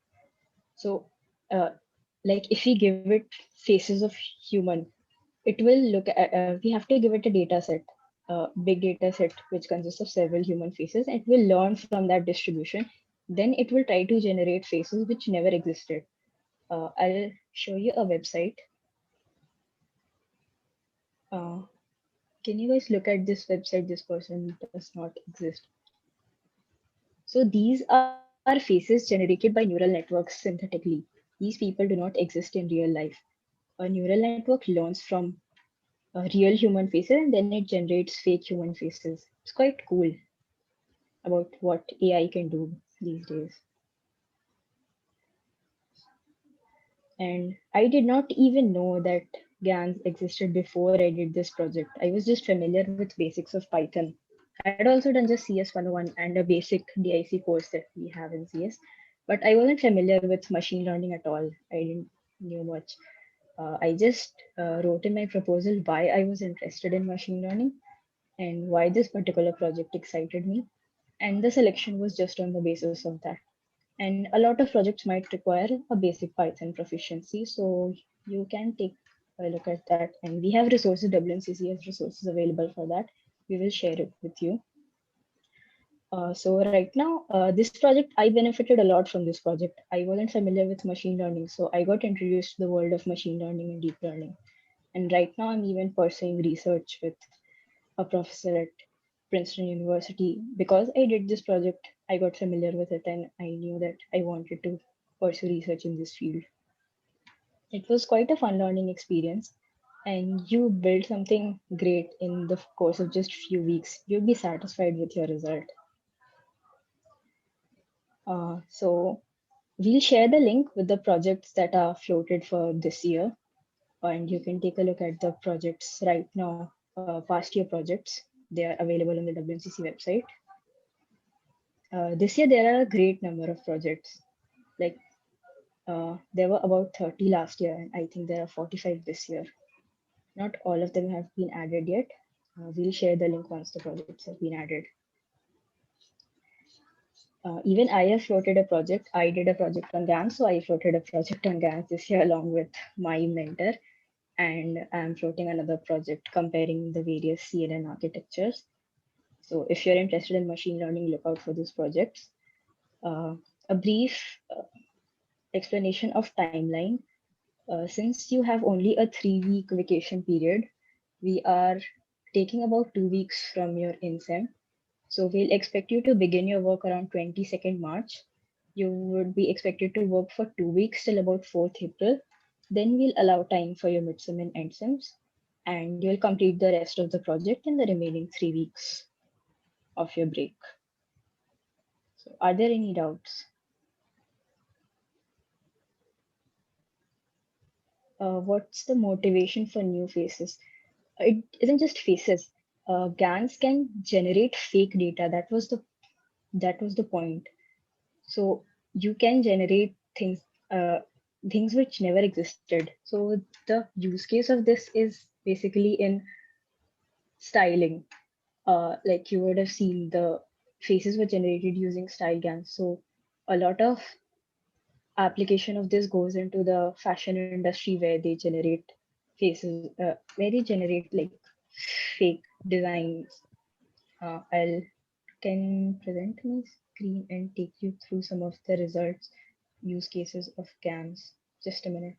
So like if we give it faces of human, it will look at, we have to give it a data set, big data set, which consists of several human faces. It will learn from that distribution. Then it will try to generate faces which never existed. I'll show you a website. Can you guys look at this website? This person does not exist. So these are faces generated by neural networks synthetically. These people do not exist in real life. A neural network learns from real human faces and then it generates fake human faces. It's quite cool about what AI can do these days. And I did not even know that GANs existed before I did this project. I was just familiar with basics of Python. I had also done just CS 101 and a basic DIC course that we have in CS, but I wasn't familiar with machine learning at all. I didn't knew much. I just wrote in my proposal why I was interested in machine learning and why this particular project excited me. And the selection was just on the basis of that. And a lot of projects might require a basic Python proficiency. So you can take a look at that. And we have resources, WNCC has resources available for that. We will share it with you. So right now, this project, I benefited a lot from this project. I wasn't familiar with machine learning, so I got introduced to the world of machine learning and deep learning. And right now I'm even pursuing research with a professor at Princeton University. Because I did this project, I got familiar with it and I knew that I wanted to pursue research in this field. It was quite a fun learning experience and you build something great in the course of just few weeks. You'll be satisfied with your result. So we'll share the link with the projects that are floated for this year. And you can take a look at the projects right now, past year projects. They are available on the WNCC website. This year, there are a great number of projects. Like there were about 30 last year, and I think there are 45 this year. Not all of them have been added yet. We'll share the link once the projects have been added. Even I have floated a project. I did a project on GANs, so I floated a project on GANs this year along with my mentor. And I'm floating another project comparing the various CNN architectures. So if you're interested in machine learning, look out for these projects. A brief explanation of timeline. Since you have only a 3-week vacation period, we are taking about 2 weeks from your INSEM. So we'll expect you to begin your work around 22nd March. You would be expected to work for 2 weeks till about 4th April. Then we'll allow time for your midsim and endsims, and you'll complete the rest of the project in the remaining 3 weeks of your break. So are there any doubts? What's the motivation for new faces? It isn't just faces. GANs can generate fake data. That was the point. So you can generate things which never existed. So the use case of this is basically in styling. Like you would have seen, the faces were generated using style GANs. So a lot of application of this goes into the fashion industry where they generate faces, where they generate like fake designs. I'll can present my screen and take you through some of the results, use cases of CAMs. Just a minute.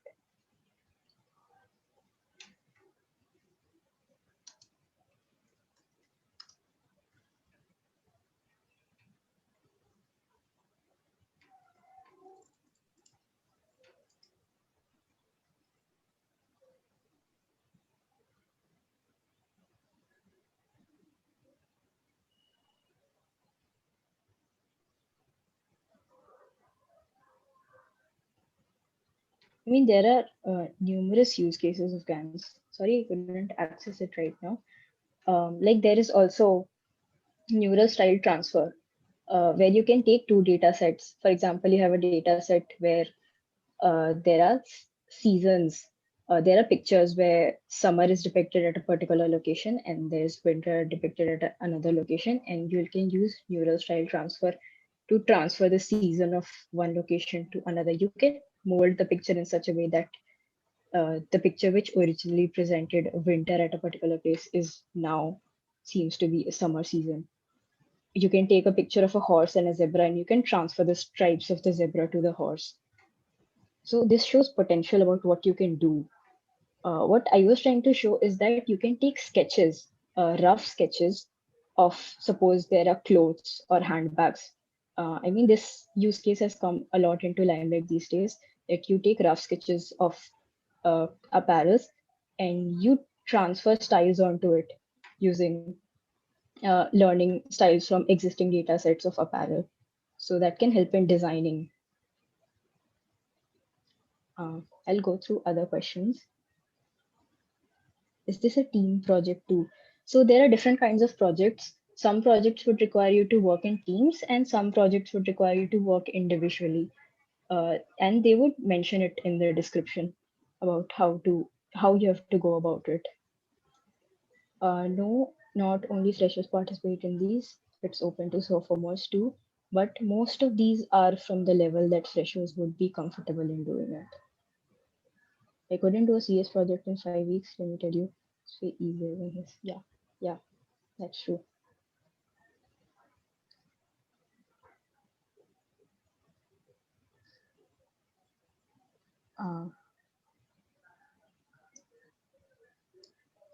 I mean, there are numerous use cases of GANs. Sorry, I couldn't access it right now. Like there is also neural style transfer, where you can take two data sets. For example, you have a data set where there are seasons. There are pictures where summer is depicted at a particular location and there's winter depicted at another location, and you can use neural style transfer to transfer the season of one location to another. You can mold the picture in such a way that the picture which originally presented winter at a particular place is now seems to be a summer season. You can take a picture of a horse and a zebra and you can transfer the stripes of the zebra to the horse. So this shows potential about what you can do. What I was trying to show is that you can take sketches, rough sketches of, suppose there are clothes or handbags. I mean, this use case has come a lot into limelight these days, that you take rough sketches of apparels and you transfer styles onto it using learning styles from existing data sets of apparel. So that can help in designing. I'll go through other questions. Is this a team project too? So there are different kinds of projects. Some projects would require you to work in teams and some projects would require you to work individually. And they would mention it in the description about how you have to go about it. No, not only freshers participate in these, it's open to sophomores too, but most of these are from the level that freshers would be comfortable in doing it. I couldn't do a CS project in 5 weeks, let me tell you. It's way easier than this. Yeah, that's true. Uh,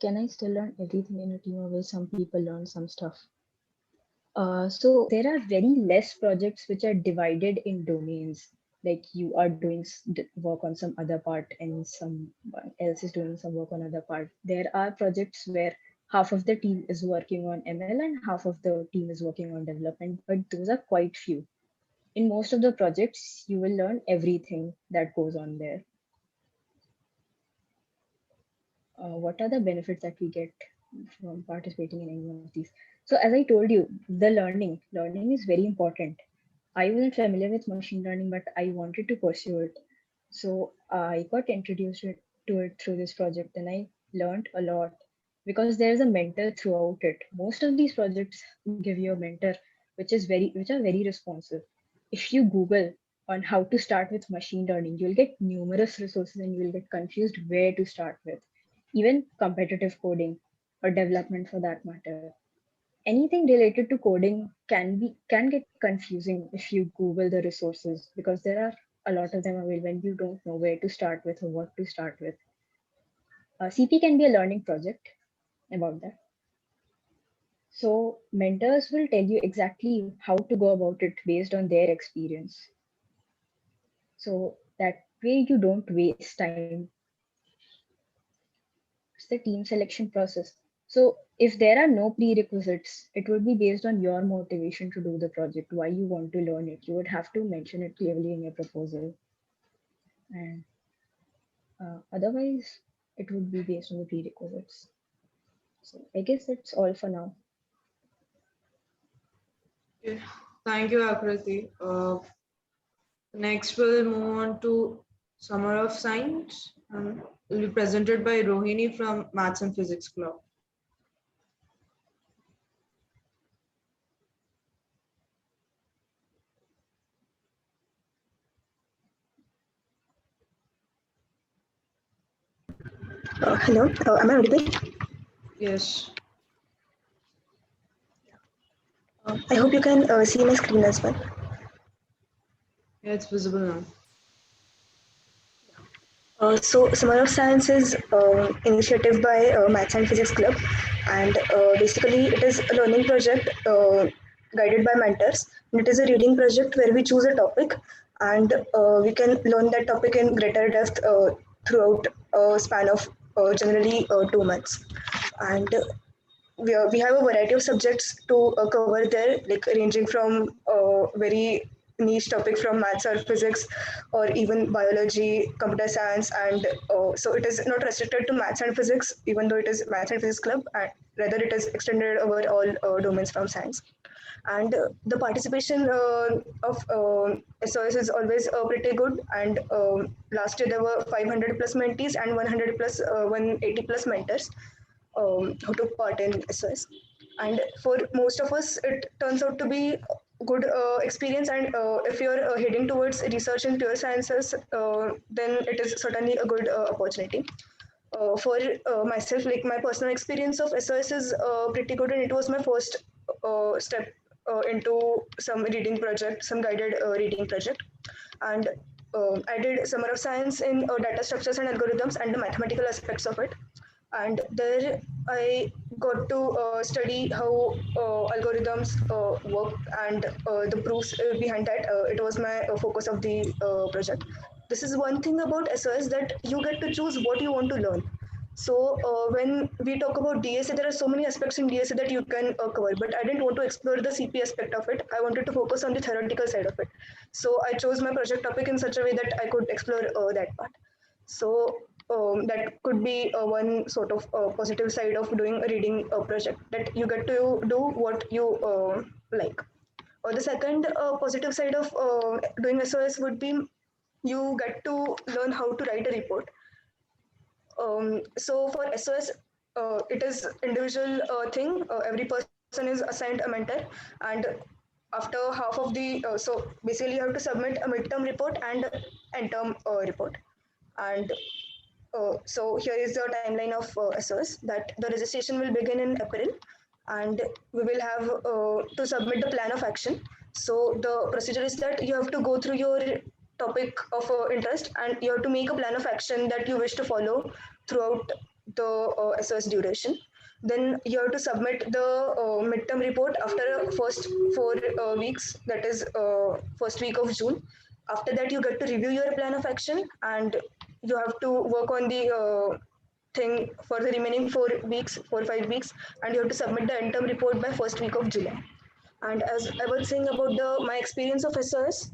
can I still learn everything in a team, or will some people learn some stuff? So there are very less projects which are divided in domains. Like you are doing work on some other part and someone else is doing some work on other part. There are projects where half of the team is working on ML and half of the team is working on development, but those are quite few. In most of the projects, you will learn everything that goes on there. What are the benefits that we get from participating in any of these? So as I told you, the learning is very important. I wasn't familiar with machine learning, but I wanted to pursue it. So I got introduced to it through this project and I learned a lot because there's a mentor throughout it. Most of these projects give you a mentor, which are very responsive. If you Google on how to start with machine learning, you'll get numerous resources and you'll get confused where to start with. Even competitive coding or development for that matter. Anything related to coding can get confusing if you Google the resources, because there are a lot of them available when you don't know where to start with or what to start with. CP can be a learning project about that. So mentors will tell you exactly how to go about it based on their experience. So that way you don't waste time. It's the team selection process. So if there are no prerequisites, it would be based on your motivation to do the project, why you want to learn it. You would have to mention it clearly in your proposal. And otherwise, it would be based on the prerequisites. So I guess that's all for now.
Okay. Thank you, Akriti. Next, we'll move on to Summer of Science. Will be presented by Rohini from Maths and Physics Club.
Hello, am I audible?
Yes.
I hope you can see my screen as well.
Yeah, it's visible now.
So Summer of Science is initiative by Maths and Physics Club, and basically it is a learning project guided by mentors. And it is a reading project where we choose a topic, and we can learn that topic in greater depth throughout a span of generally 2 months. And we have a variety of subjects to cover there, like ranging from very niche topic from maths or physics or even biology, computer science, and so it is not restricted to maths and physics, even though it is maths and physics club, and rather it is extended over all domains from science. And the participation of SOS is always pretty good. And last year there were 500 plus mentees and 100 plus 180 plus mentors who took part in SOS. And for most of us, it turns out to be good experience. And if you're heading towards research in pure sciences, then it is certainly a good opportunity. For myself, like my personal experience of SOS is pretty good, and it was my first step into some reading project, some guided reading project. And I did Summer of Science in data structures and algorithms and the mathematical aspects of it. And there I got to study how algorithms work and the proofs behind that. It was my focus of the project. This is one thing about SOS, that you get to choose what you want to learn. So when we talk about DSA, there are so many aspects in DSA that you can cover, but I didn't want to explore the CP aspect of it. I wanted to focus on the theoretical side of it. So I chose my project topic in such a way that I could explore that part. So that could be one sort of positive side of doing a reading project, that you get to do what you like. Or the second positive side of doing SOS would be you get to learn how to write a report. So for SOS, it is individual thing. Every person is assigned a mentor, and after half of the so basically you have to submit a midterm report and end term report. And so here is the timeline of SOS, that the registration will begin in April, and we will have to submit the plan of action. So the procedure is that you have to go through your topic of interest, and you have to make a plan of action that you wish to follow throughout the SOS duration. Then you have to submit the midterm report after first 4 weeks, that is first week of June. After that, you get to review your plan of action, and you have to work on the thing for the remaining 4 weeks, 4 or 5 weeks, and you have to submit the end term report by first week of July. And as I was saying about my experience of SOS,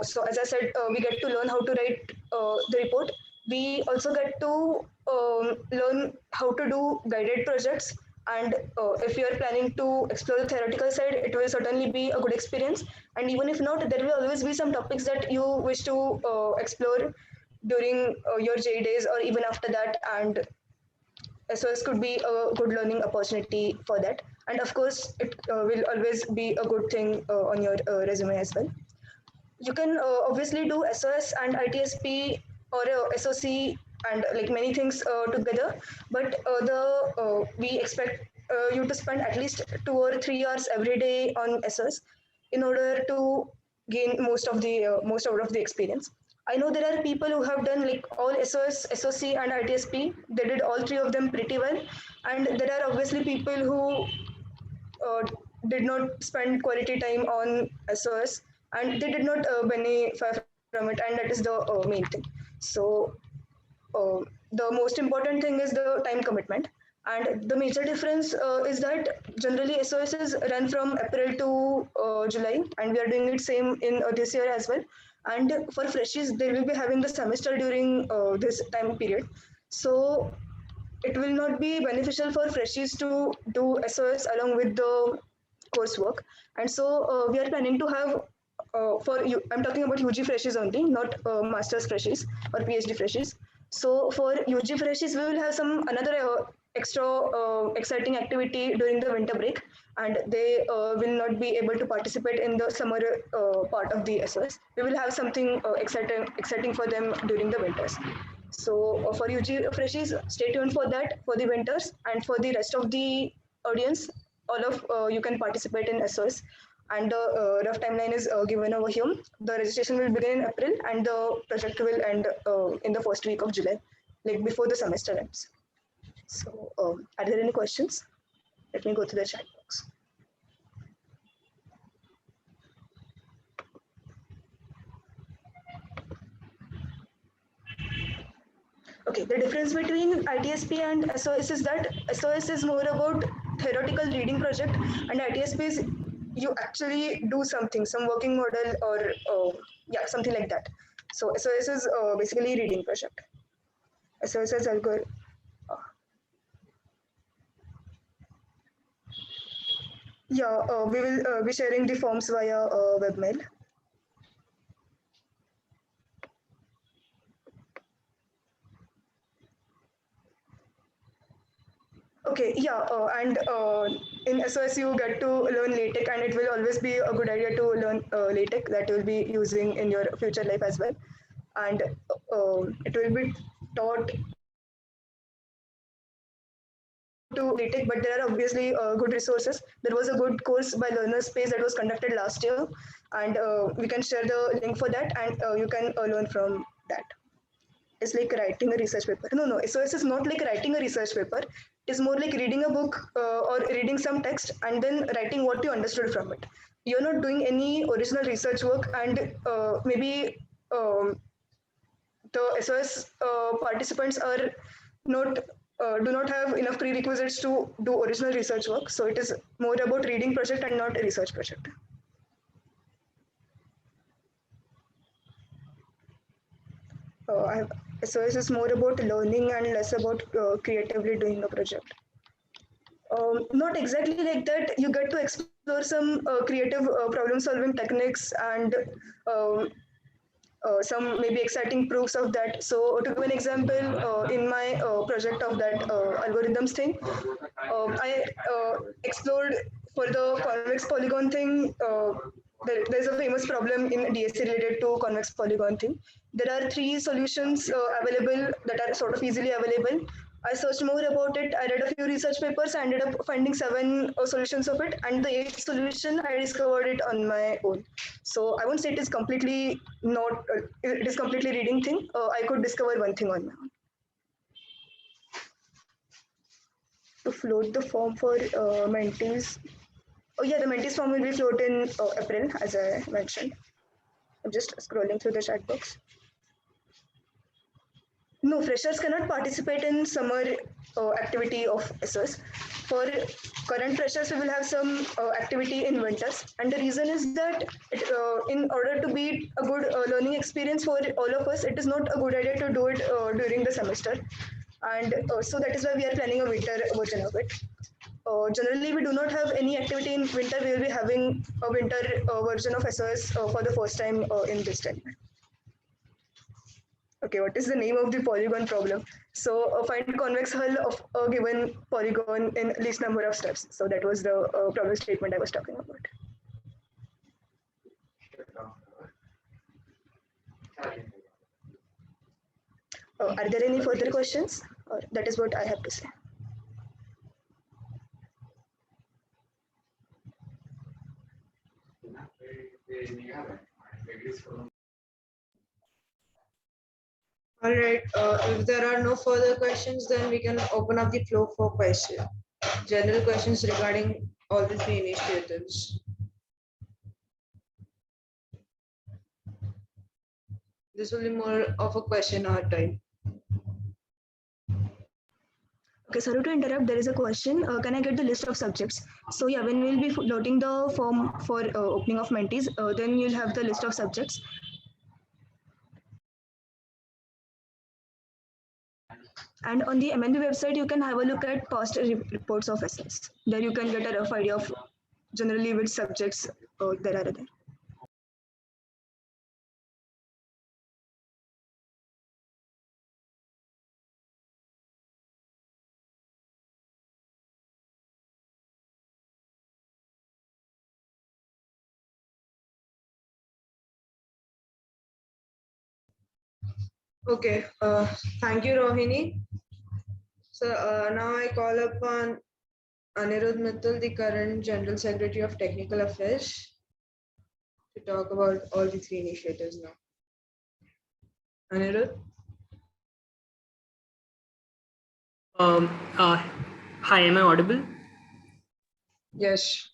so as I said, we get to learn how to write the report. We also get to learn how to do guided projects. And if you are planning to explore the theoretical side, it will certainly be a good experience. And even if not, there will always be some topics that you wish to explore during your J days or even after that. And SOS could be a good learning opportunity for that. And of course, it will always be a good thing on your resume as well. You can obviously do SOS and ITSP or SOC and like many things together, but we expect you to spend at least 2 or 3 hours every day on SOS in order to gain most out of the experience. I know there are people who have done like all SOS, SOC, and ITSP. They did all three of them pretty well, and there are obviously people who uh, did not spend quality time on SOS, and they did not benefit from it, and that is the main thing. So the most important thing is the time commitment, and the major difference is that generally SOS is run from April to July, and we are doing it same in this year as well. And for freshies, they will be having the semester during this time period. So it will not be beneficial for freshies to do SOS along with the coursework. And so we are planning to have for you, I'm talking about UG freshies only, not master's freshies or PhD freshies. So for UG freshies, we will have some another extra exciting activity during the winter break, and they will not be able to participate in the summer part of the SOS. We will have something exciting for them during the winters. So for UG freshies, stay tuned for that for the winters, and for the rest of the audience, all of you can participate in SOS. And the rough timeline is given over here. The registration will begin in April, and the project will end in the first week of July, like before the semester ends. So, are there any questions? Let me go to the chat box. Okay, the difference between ITSP and SOS is that SOS is more about theoretical reading project, and ITSP is you actually do something, some working model, or yeah, something like that. So SOS is basically reading project. SOS is algorithm. Yeah, we will be sharing the forms via webmail. Okay, yeah, and in SOS you get to learn LaTeX, and it will always be a good idea to learn LaTeX that you'll be using in your future life as well. And it will be taught to LaTeX, but there are obviously good resources. There was a good course by LearnerSpace that was conducted last year, and we can share the link for that, and you can learn from that. It's like writing a research paper. No, SOS is not like writing a research paper. It's more like reading a book or reading some text and then writing what you understood from it. You're not doing any original research work, and maybe the SOS participants are not do not have enough prerequisites to do original research work. So it is more about reading project and not a research project. SOS is more about learning and less about creatively doing a project. Not exactly like that. You get to explore some creative problem solving techniques and some maybe exciting proofs of that. So to give an example, in my project of that algorithms thing, I explored for the convex polygon thing. There's a famous problem in DSC related to convex polygon thing. There are 3 solutions available that are sort of easily available. I searched more about it. I read a few research papers. I ended up finding 7 solutions of it, and the 8th solution I discovered it on my own. So I won't say it is completely not. It is completely reading thing. I could discover one thing on my own. To float the form for mentees. Oh yeah, the mentees form will be float in April, as I mentioned. I'm just scrolling through the chat box. No, freshers cannot participate in summer activity of SOS. For current freshers, we will have some activity in winters, and the reason is that in order to be a good learning experience for all of us, it is not a good idea to do it during the semester, and so that is why we are planning a winter version of it. Generally, we do not have any activity in winter. We will be having a winter version of SOS for the first time in this time. Okay, what is the name of the polygon problem? So find convex hull of a given polygon in least number of steps. So that was the problem statement I was talking about. Are there any further questions? Or that is what I have to say.
All right. If there are no further questions, then we can open up the floor for questions. General questions regarding all the 3 initiatives. This will be more of a question hour time.
Okay, sorry to interrupt. There is a question. Can I get the list of subjects? So yeah, when we'll be loading the form for opening of mentees, then you'll have the list of subjects. And on the MNB website, you can have a look at past reports of SOS. There you can get a rough idea of generally which subjects there are there.
Okay, thank you, Rohini. So now I call upon Anirudh Mittal, the current General Secretary of Technical Affairs, to talk about all the three initiatives now. Anirudh?
Um, uh, Hi, am I audible?
Yes.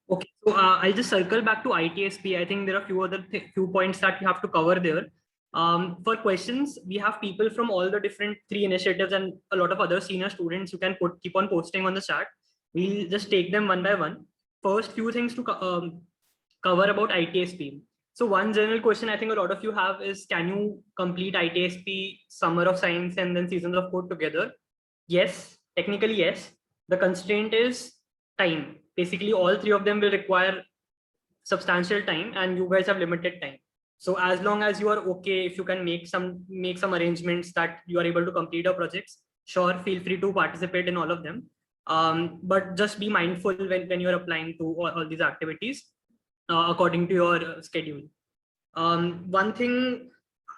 Okay, so I'll just circle back to ITSP. I think there are few points that you have to cover there. For questions, we have people from all the different three initiatives and a lot of other senior students who can keep on posting on the chat. We'll just take them one by one. First, few things to cover about ITSP. So one general question I think a lot of you have is, can you complete ITSP, Summer of Science, and then Seasons of Code together? Yes, technically yes. The constraint is time. Basically, all three of them will require substantial time, and you guys have limited time. So as long as you are okay, if you can make some arrangements that you are able to complete your projects, sure, feel free to participate in all of them. But just be mindful when you're applying to all these activities according to your schedule. One thing,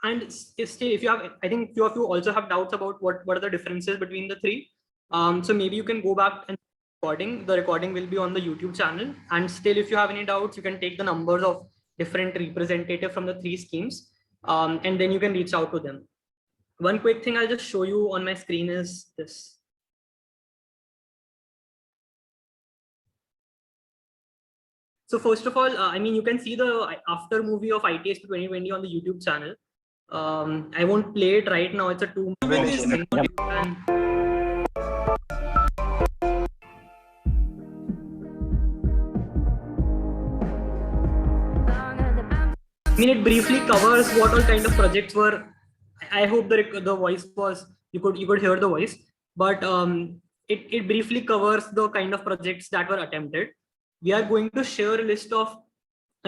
and still, if you have, I think few of you also have doubts about what are the differences between the three. So maybe you can go back and the recording will be on the YouTube channel. And still, if you have any doubts, you can take the numbers of different representatives from the three schemes, and then you can reach out to them. One quick thing I'll just show you on my screen is this. So first of all, I mean, you can see the after movie of ITSP 2020 on the YouTube channel. I won't play it right now. It's a 2-minute thing. I mean, it briefly covers what all kind of projects were. I hope the voice was, you could hear the voice, but it briefly covers the kind of projects that were attempted. We are going to share a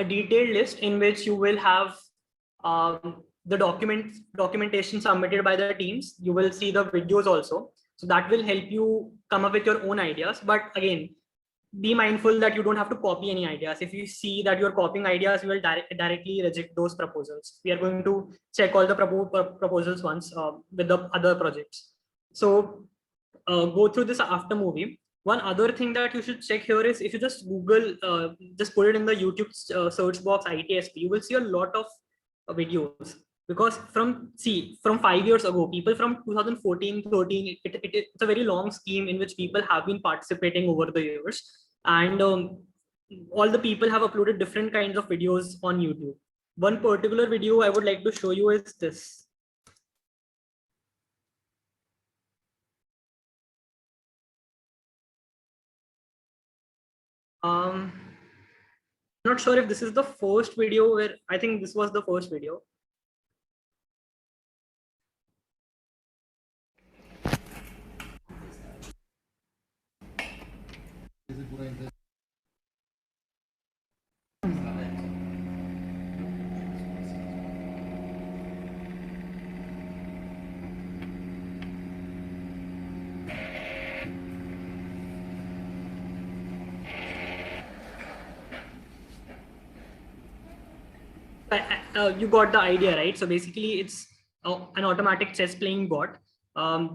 detailed list in which you will have the documentation submitted by the teams. You will see the videos also. So that will help you come up with your own ideas. But again, be mindful that you don't have to copy any ideas. If you see that you're copying ideas, you will directly reject those proposals. We are going to check all the proposals once with the other projects. So go through this after movie. One other thing that you should check here is, if you just Google, just put it in the YouTube search box ITSP, you will see a lot of videos. Because from 5 years ago, people from 2014, 13, it's a very long scheme in which people have been participating over the years. And all the people have uploaded different kinds of videos on YouTube. One particular video I would like to show you is this. Not sure if this is the first video where, I think this was the first video. You got the idea, right? So basically, it's an automatic chess playing bot.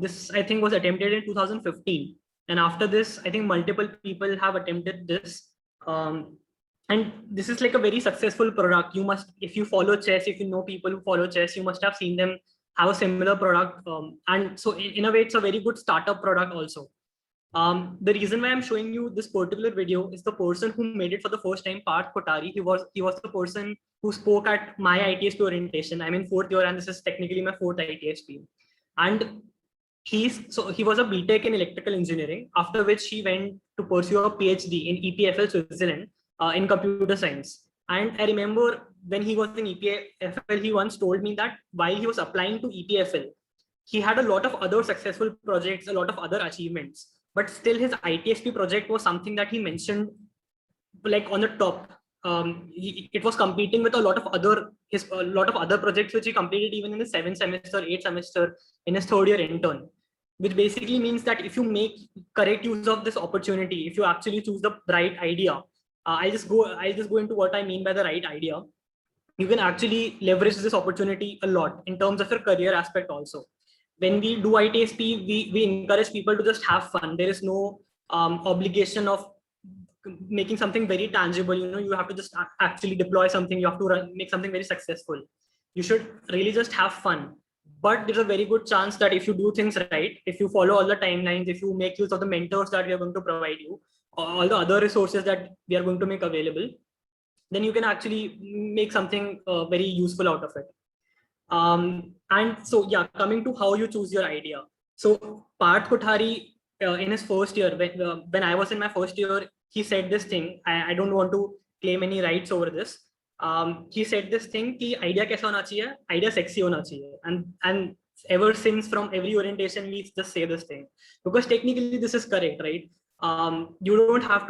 This, I think, was attempted in 2015, and after this, I think multiple people have attempted this. And this is like a very successful product. You must, if you follow chess, if you know people who follow chess, you must have seen them have a similar product. And so in a way, it's a very good startup product also. The reason why I'm showing you this particular video is the person who made it for the first time, Parth Kothari. He was the person who spoke at my ITSP orientation. I'm in 4th year, and this is technically my 4th ITSP. And he was a BTech in electrical engineering, after which he went to pursue a PhD in EPFL Switzerland in computer science. And I remember when he was in EPFL, he once told me that while he was applying to EPFL, he had a lot of other successful projects, a lot of other achievements, but still his ITSP project was something that he mentioned like on the top. It was competing with a lot of other projects which he completed even in his 7th semester, 8th semester, in his 3rd year intern, which basically means that if you make correct use of this opportunity, if you actually choose the right idea, I'll just go into what I mean by the right idea. you can actually leverage this opportunity a lot in terms of your career aspect also. When we do ITSP, we encourage people to just have fun. There is no obligation of making something very tangible. You have to just actually deploy something. You have to make something very successful. You should really just have fun. But there's a very good chance that if you do things right, if you follow all the timelines, if you make use of the mentors that we are going to provide you, all the other resources that we are going to make available, then you can actually make something very useful out of it. And so, yeah, coming to how you choose your idea. So Parth Kothari, in his first year, when I was in my first year, he said this thing. I don't want to claim any rights over this. He said this thing कि idea कैसा होना चाहिए, idea sexy होना चाहिए, and ever since from every orientation we just say this thing, because technically this is correct, right? You don't have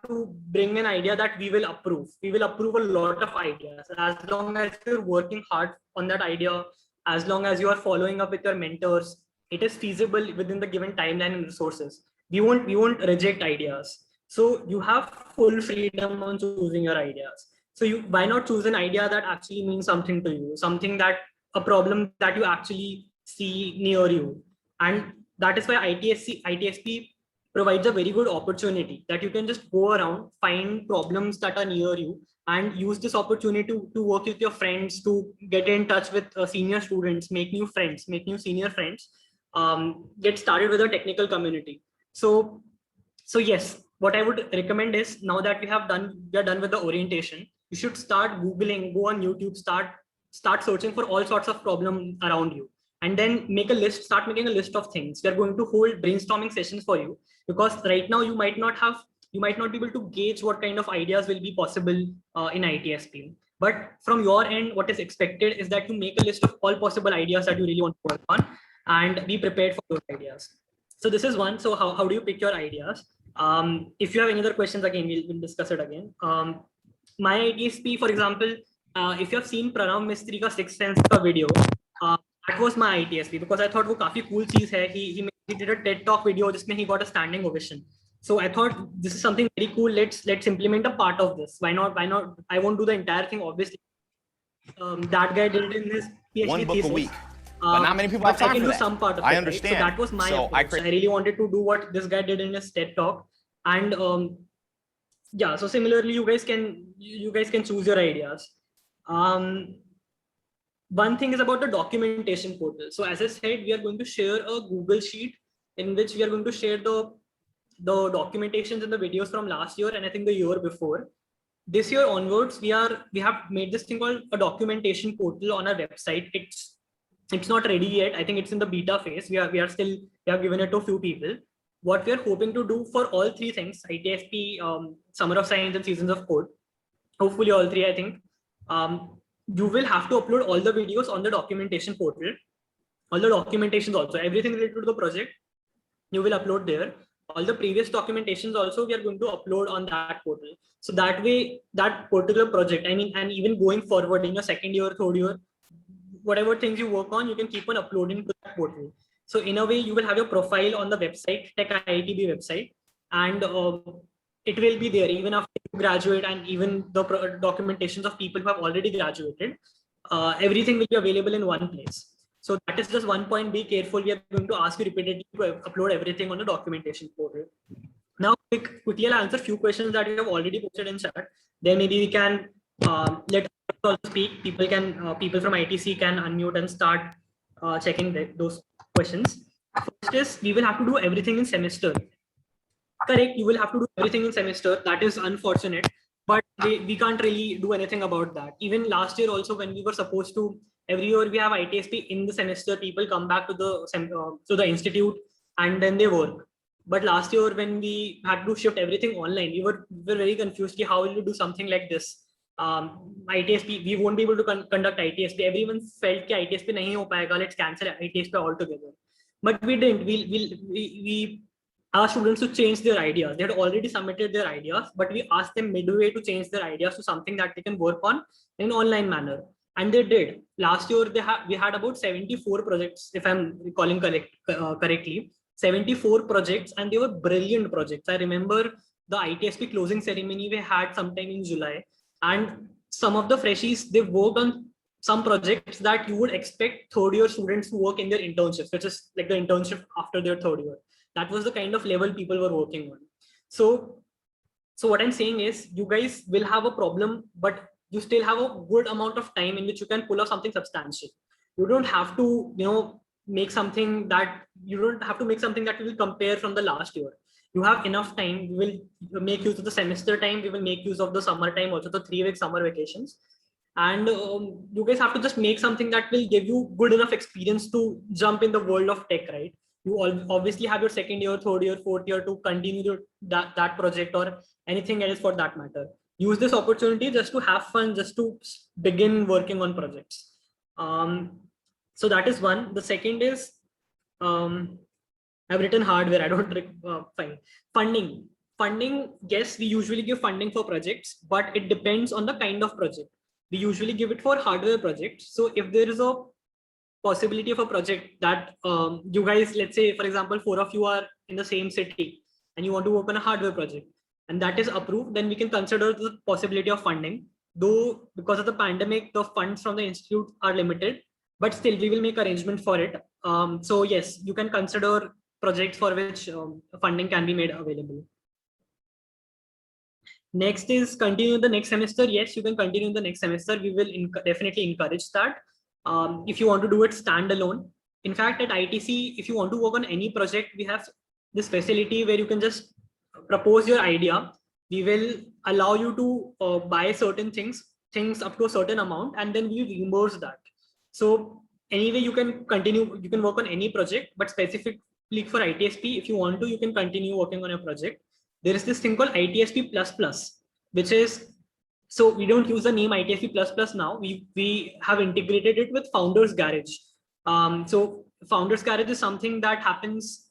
to bring an idea that we will approve. We will approve a lot of ideas as long as you're working hard on that idea, as long as you are following up with your mentors, it is feasible within the given timeline and resources. We won't reject ideas. So you have full freedom on choosing your ideas. So why not choose an idea that actually means something to you, something that a problem that you actually see near you. And that is why ITSP provides a very good opportunity that you can just go around, find problems that are near you, and use this opportunity to work with your friends, to get in touch with senior students, make new friends, make new senior friends, get started with a technical community. So yes, what I would recommend is, now that we are done with the orientation, you should start Googling, go on YouTube, start searching for all sorts of problems around you, and then start making a list of things. We are going to hold brainstorming sessions for you, because right now you might not be able to gauge what kind of ideas will be possible in ITSP. But from your end, what is expected is that you make a list of all possible ideas that you really want to work on, and be prepared for those ideas. So this is one. So how do you pick your ideas? If you have any other questions, again, we'll discuss it again. My ITSP, for example, if you have seen Pranav Mistry ka Sixth Sense ka video, that was my ITSP, because I thought वो काफी cool चीज है. He did a TED Talk video जिसमें he got a standing ovation. So I thought this is something very cool. Let's implement a part of this. Why not? I won't do the entire thing, obviously. That guy did it in his PhD
one book
thesis.
a week. But not many people have time
I can
for
do
that.
some part of
I
it,
understand.
Right? So that was my approach. I really wanted to do what this guy did in his TED Talk, and yeah. So similarly, you guys can choose your ideas. One thing is about the documentation portal. So as I said, we are going to share a Google Sheet in which we are going to share the documentations and the videos from last year, and I think the year before. This year onwards, we have made this thing called a documentation portal on our website. It's not ready yet. I think it's in the beta phase. We have given it to a few people. What we are hoping to do for all three things, ITSP, Summer of Science, and Seasons of Code, hopefully all three, I think, you will have to upload all the videos on the documentation portal, all the documentations also, everything related to the project, you will upload there. All the previous documentations also we are going to upload on that portal. So that way, that particular project, and even going forward in your second year, third year, whatever things you work on, you can keep on uploading to that portal. So in a way, you will have your profile on the website, Tech IITB website, and it will be there even after you graduate, and even the documentations of people who have already graduated. Everything will be available in one place. So that is just one point. Be careful. We are going to ask you repeatedly to upload everything on the documentation portal. Now, quickly I'll answer a few questions that you have already posted in chat. Then maybe we can let people speak. People from ITC can unmute and start checking those questions. First is, we will have to do everything in semester. Correct, you will have to do everything in semester. That is unfortunate, but we can't really do anything about that. Even last year also, when we were supposed to, every year we have ITSP in the semester, people come back to the institute and then they work. But last year, when we had to shift everything online, we were very confused. How will you do something like this? ITSP, we won't be able to conduct ITSP. Everyone felt that ITSP nahi ho payega, let's cancel ITSP altogether. But we didn't. We asked students to change their ideas. They had already submitted their ideas, but we asked them midway to change their ideas to something that they can work on in an online manner. And they did. Last year, we had about 74 projects, if I'm recalling correctly, 74 projects, and they were brilliant projects. I remember the ITSP closing ceremony we had sometime in July, and some of the freshies, they've worked on some projects that you would expect third year students to work in their internships, which is like the internship after their third year. That was the kind of level people were working on. So what I'm saying is you guys will have a problem, but you still have a good amount of time in which you can pull off something substantial. You don't have to, make something that you will compare from the last year. You have enough time. We will make use of the semester time. We will make use of the summer time, also the 3-week summer vacations. And you guys have to just make something that will give you good enough experience to jump in the world of tech, right? You obviously have your second year, third year, fourth year to continue that project or anything else for that matter. Use this opportunity just to have fun, just to begin working on projects. So that is one. The second is, I've written hardware. I don't find funding. Yes, we usually give funding for projects, but it depends on the kind of project. We usually give it for hardware projects. So if there is a possibility of a project that you guys, let's say, for example, 4 of you are in the same city and you want to work on a hardware project and that is approved, then we can consider the possibility of funding. Though because of the pandemic, the funds from the institute are limited, but still we will make arrangement for it. So yes, you can consider projects for which funding can be made available. Next is continue the next semester. Yes, you can continue the next semester. We will definitely encourage that. If you want to do it standalone. In fact, at ITC, if you want to work on any project, we have this facility where you can just propose your idea. We will allow you to buy certain things up to a certain amount, and then we reimburse that. So anyway, you can continue, you can work on any project, but specifically for ITSP, if you want to, you can continue working on a project. There is this thing called ITSP++, which is, so we don't use the name ITSP++ now. We have integrated it with Founders Garage. So Founders Garage is something that happens.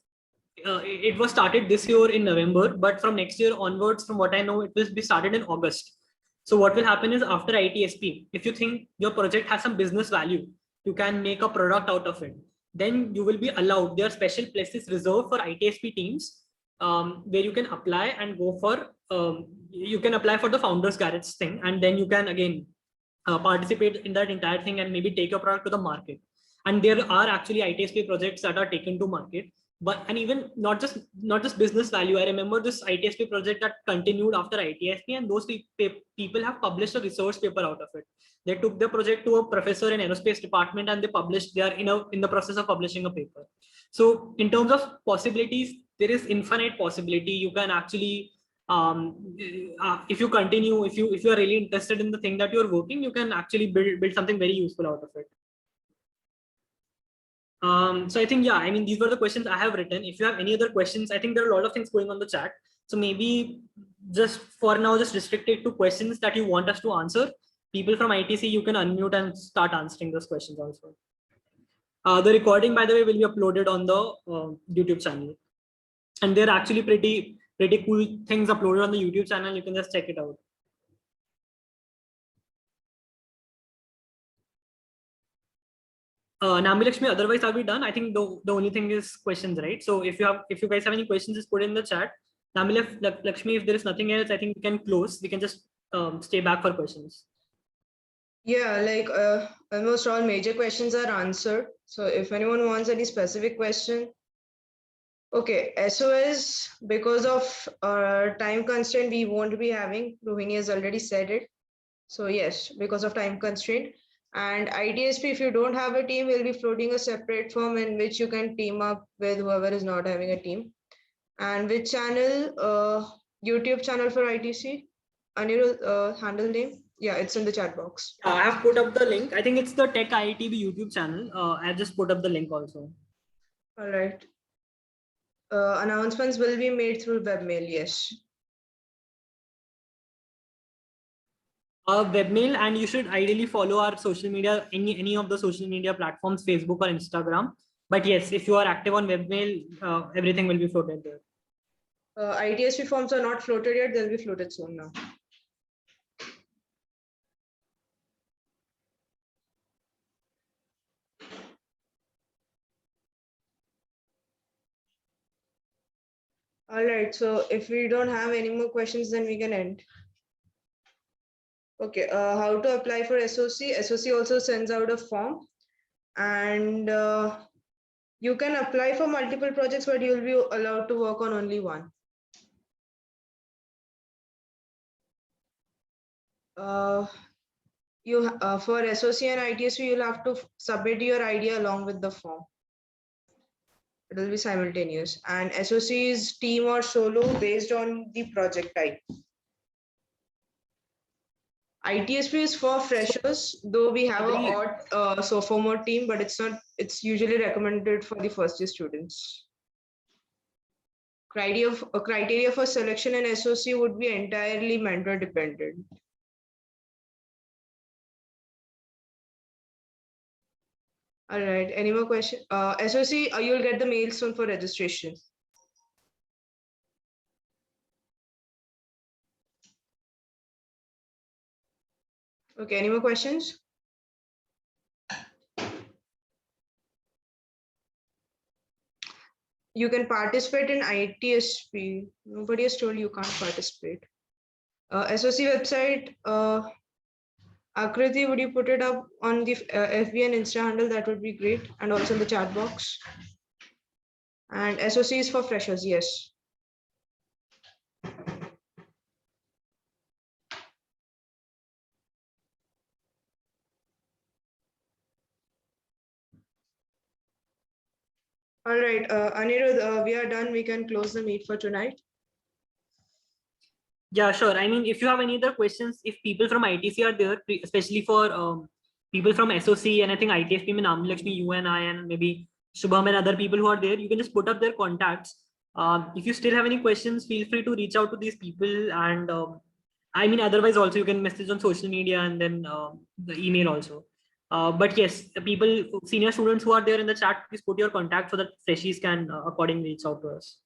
It was started this year in November, but from next year onwards, from what I know, it will be started in August. So what will happen is after ITSP, if you think your project has some business value, you can make a product out of it. Then you will be allowed. There are special places reserved for ITSP teams where you can apply and go for, you can apply for the Founders Garage thing. And then you can again participate in that entire thing and maybe take your product to the market. And there are actually ITSP projects that are taken to market. But and even not just business value. I remember this ITSP project that continued after ITSP, and those people have published a research paper out of it. They took the project to a professor in aerospace department and they published. They are in the process of publishing a paper. So in terms of possibilities, there is infinite possibility. You can actually, if you continue, if you are really interested in the thing that you're working, you can actually build something very useful out of it. So I think, yeah, I mean, these were the questions I have written. If you have any other questions, I think there are a lot of things going on the chat. So maybe just for now, just restrict it to questions that you want us to answer. People from ITC, you can unmute and start answering those questions also. The recording, by the way, will be uploaded on the YouTube channel. And they're actually pretty cool things uploaded on the YouTube channel. You can just check it out. Nambi Lakshmi, otherwise are we done? I think the only thing is questions, right? So if you guys have any questions, just put it in the chat. Nambi Lakshmi, if there is nothing else, I think we can close. We can just stay back for questions.
Yeah, like almost all major questions are answered. So if anyone wants any specific question. Okay, SOS, because of time constraint, we won't be having. Rohini has already said it. So yes, because of time constraint. And ITSP, if you don't have a team, we'll be floating a separate form in which you can team up with whoever is not having a team. And which channel, YouTube channel for ITC? Anirudh, handle name? Yeah, it's in the chat box.
I have put up the link. I think it's the Tech IITB YouTube channel. I just put up the link also.
All right. Announcements will be made through webmail, yes.
Webmail, and you should ideally follow our social media, any of the social media platforms, Facebook or Instagram. But yes, if you are active on webmail, everything will be floated there.
ITSP forms are not floated yet, they'll be floated soon now. All right, so if we don't have any more questions, then we can end. Okay, how to apply for SOC? SOC also sends out a form, and you can apply for multiple projects, but you'll be allowed to work on only one. For SOC and ITSP, you'll have to submit your idea along with the form. It will be simultaneous, and SOC is team or solo based on the project type. ITSP is for freshers, though we have a odd sophomore team, but it's usually recommended for the first year students. Criteria for selection in SOC would be entirely mentor dependent. All right, any more questions? SOC, you'll get the mail soon for registration. Okay, any more questions? You can participate in ITSP. Nobody has told you can't participate. SOC website, Akriti, would you put it up on the FB and Insta handle? That would be great. And also in the chat box. And SOC is for freshers, yes. All right, Anirudh, we are done. We can close the meet for tonight.
Yeah, sure. I mean, if you have any other questions, if people from ITC are there, especially for people from SOC and I think ITSP, Namni Lakshmi, you and I, and maybe Shubham and other people who are there, you can just put up their contacts. If you still have any questions, feel free to reach out to these people. And I mean, otherwise also you can message on social media and then the email also. But yes, the people, senior students who are there in the chat, please put your contact so that freshies can accordingly reach out to us.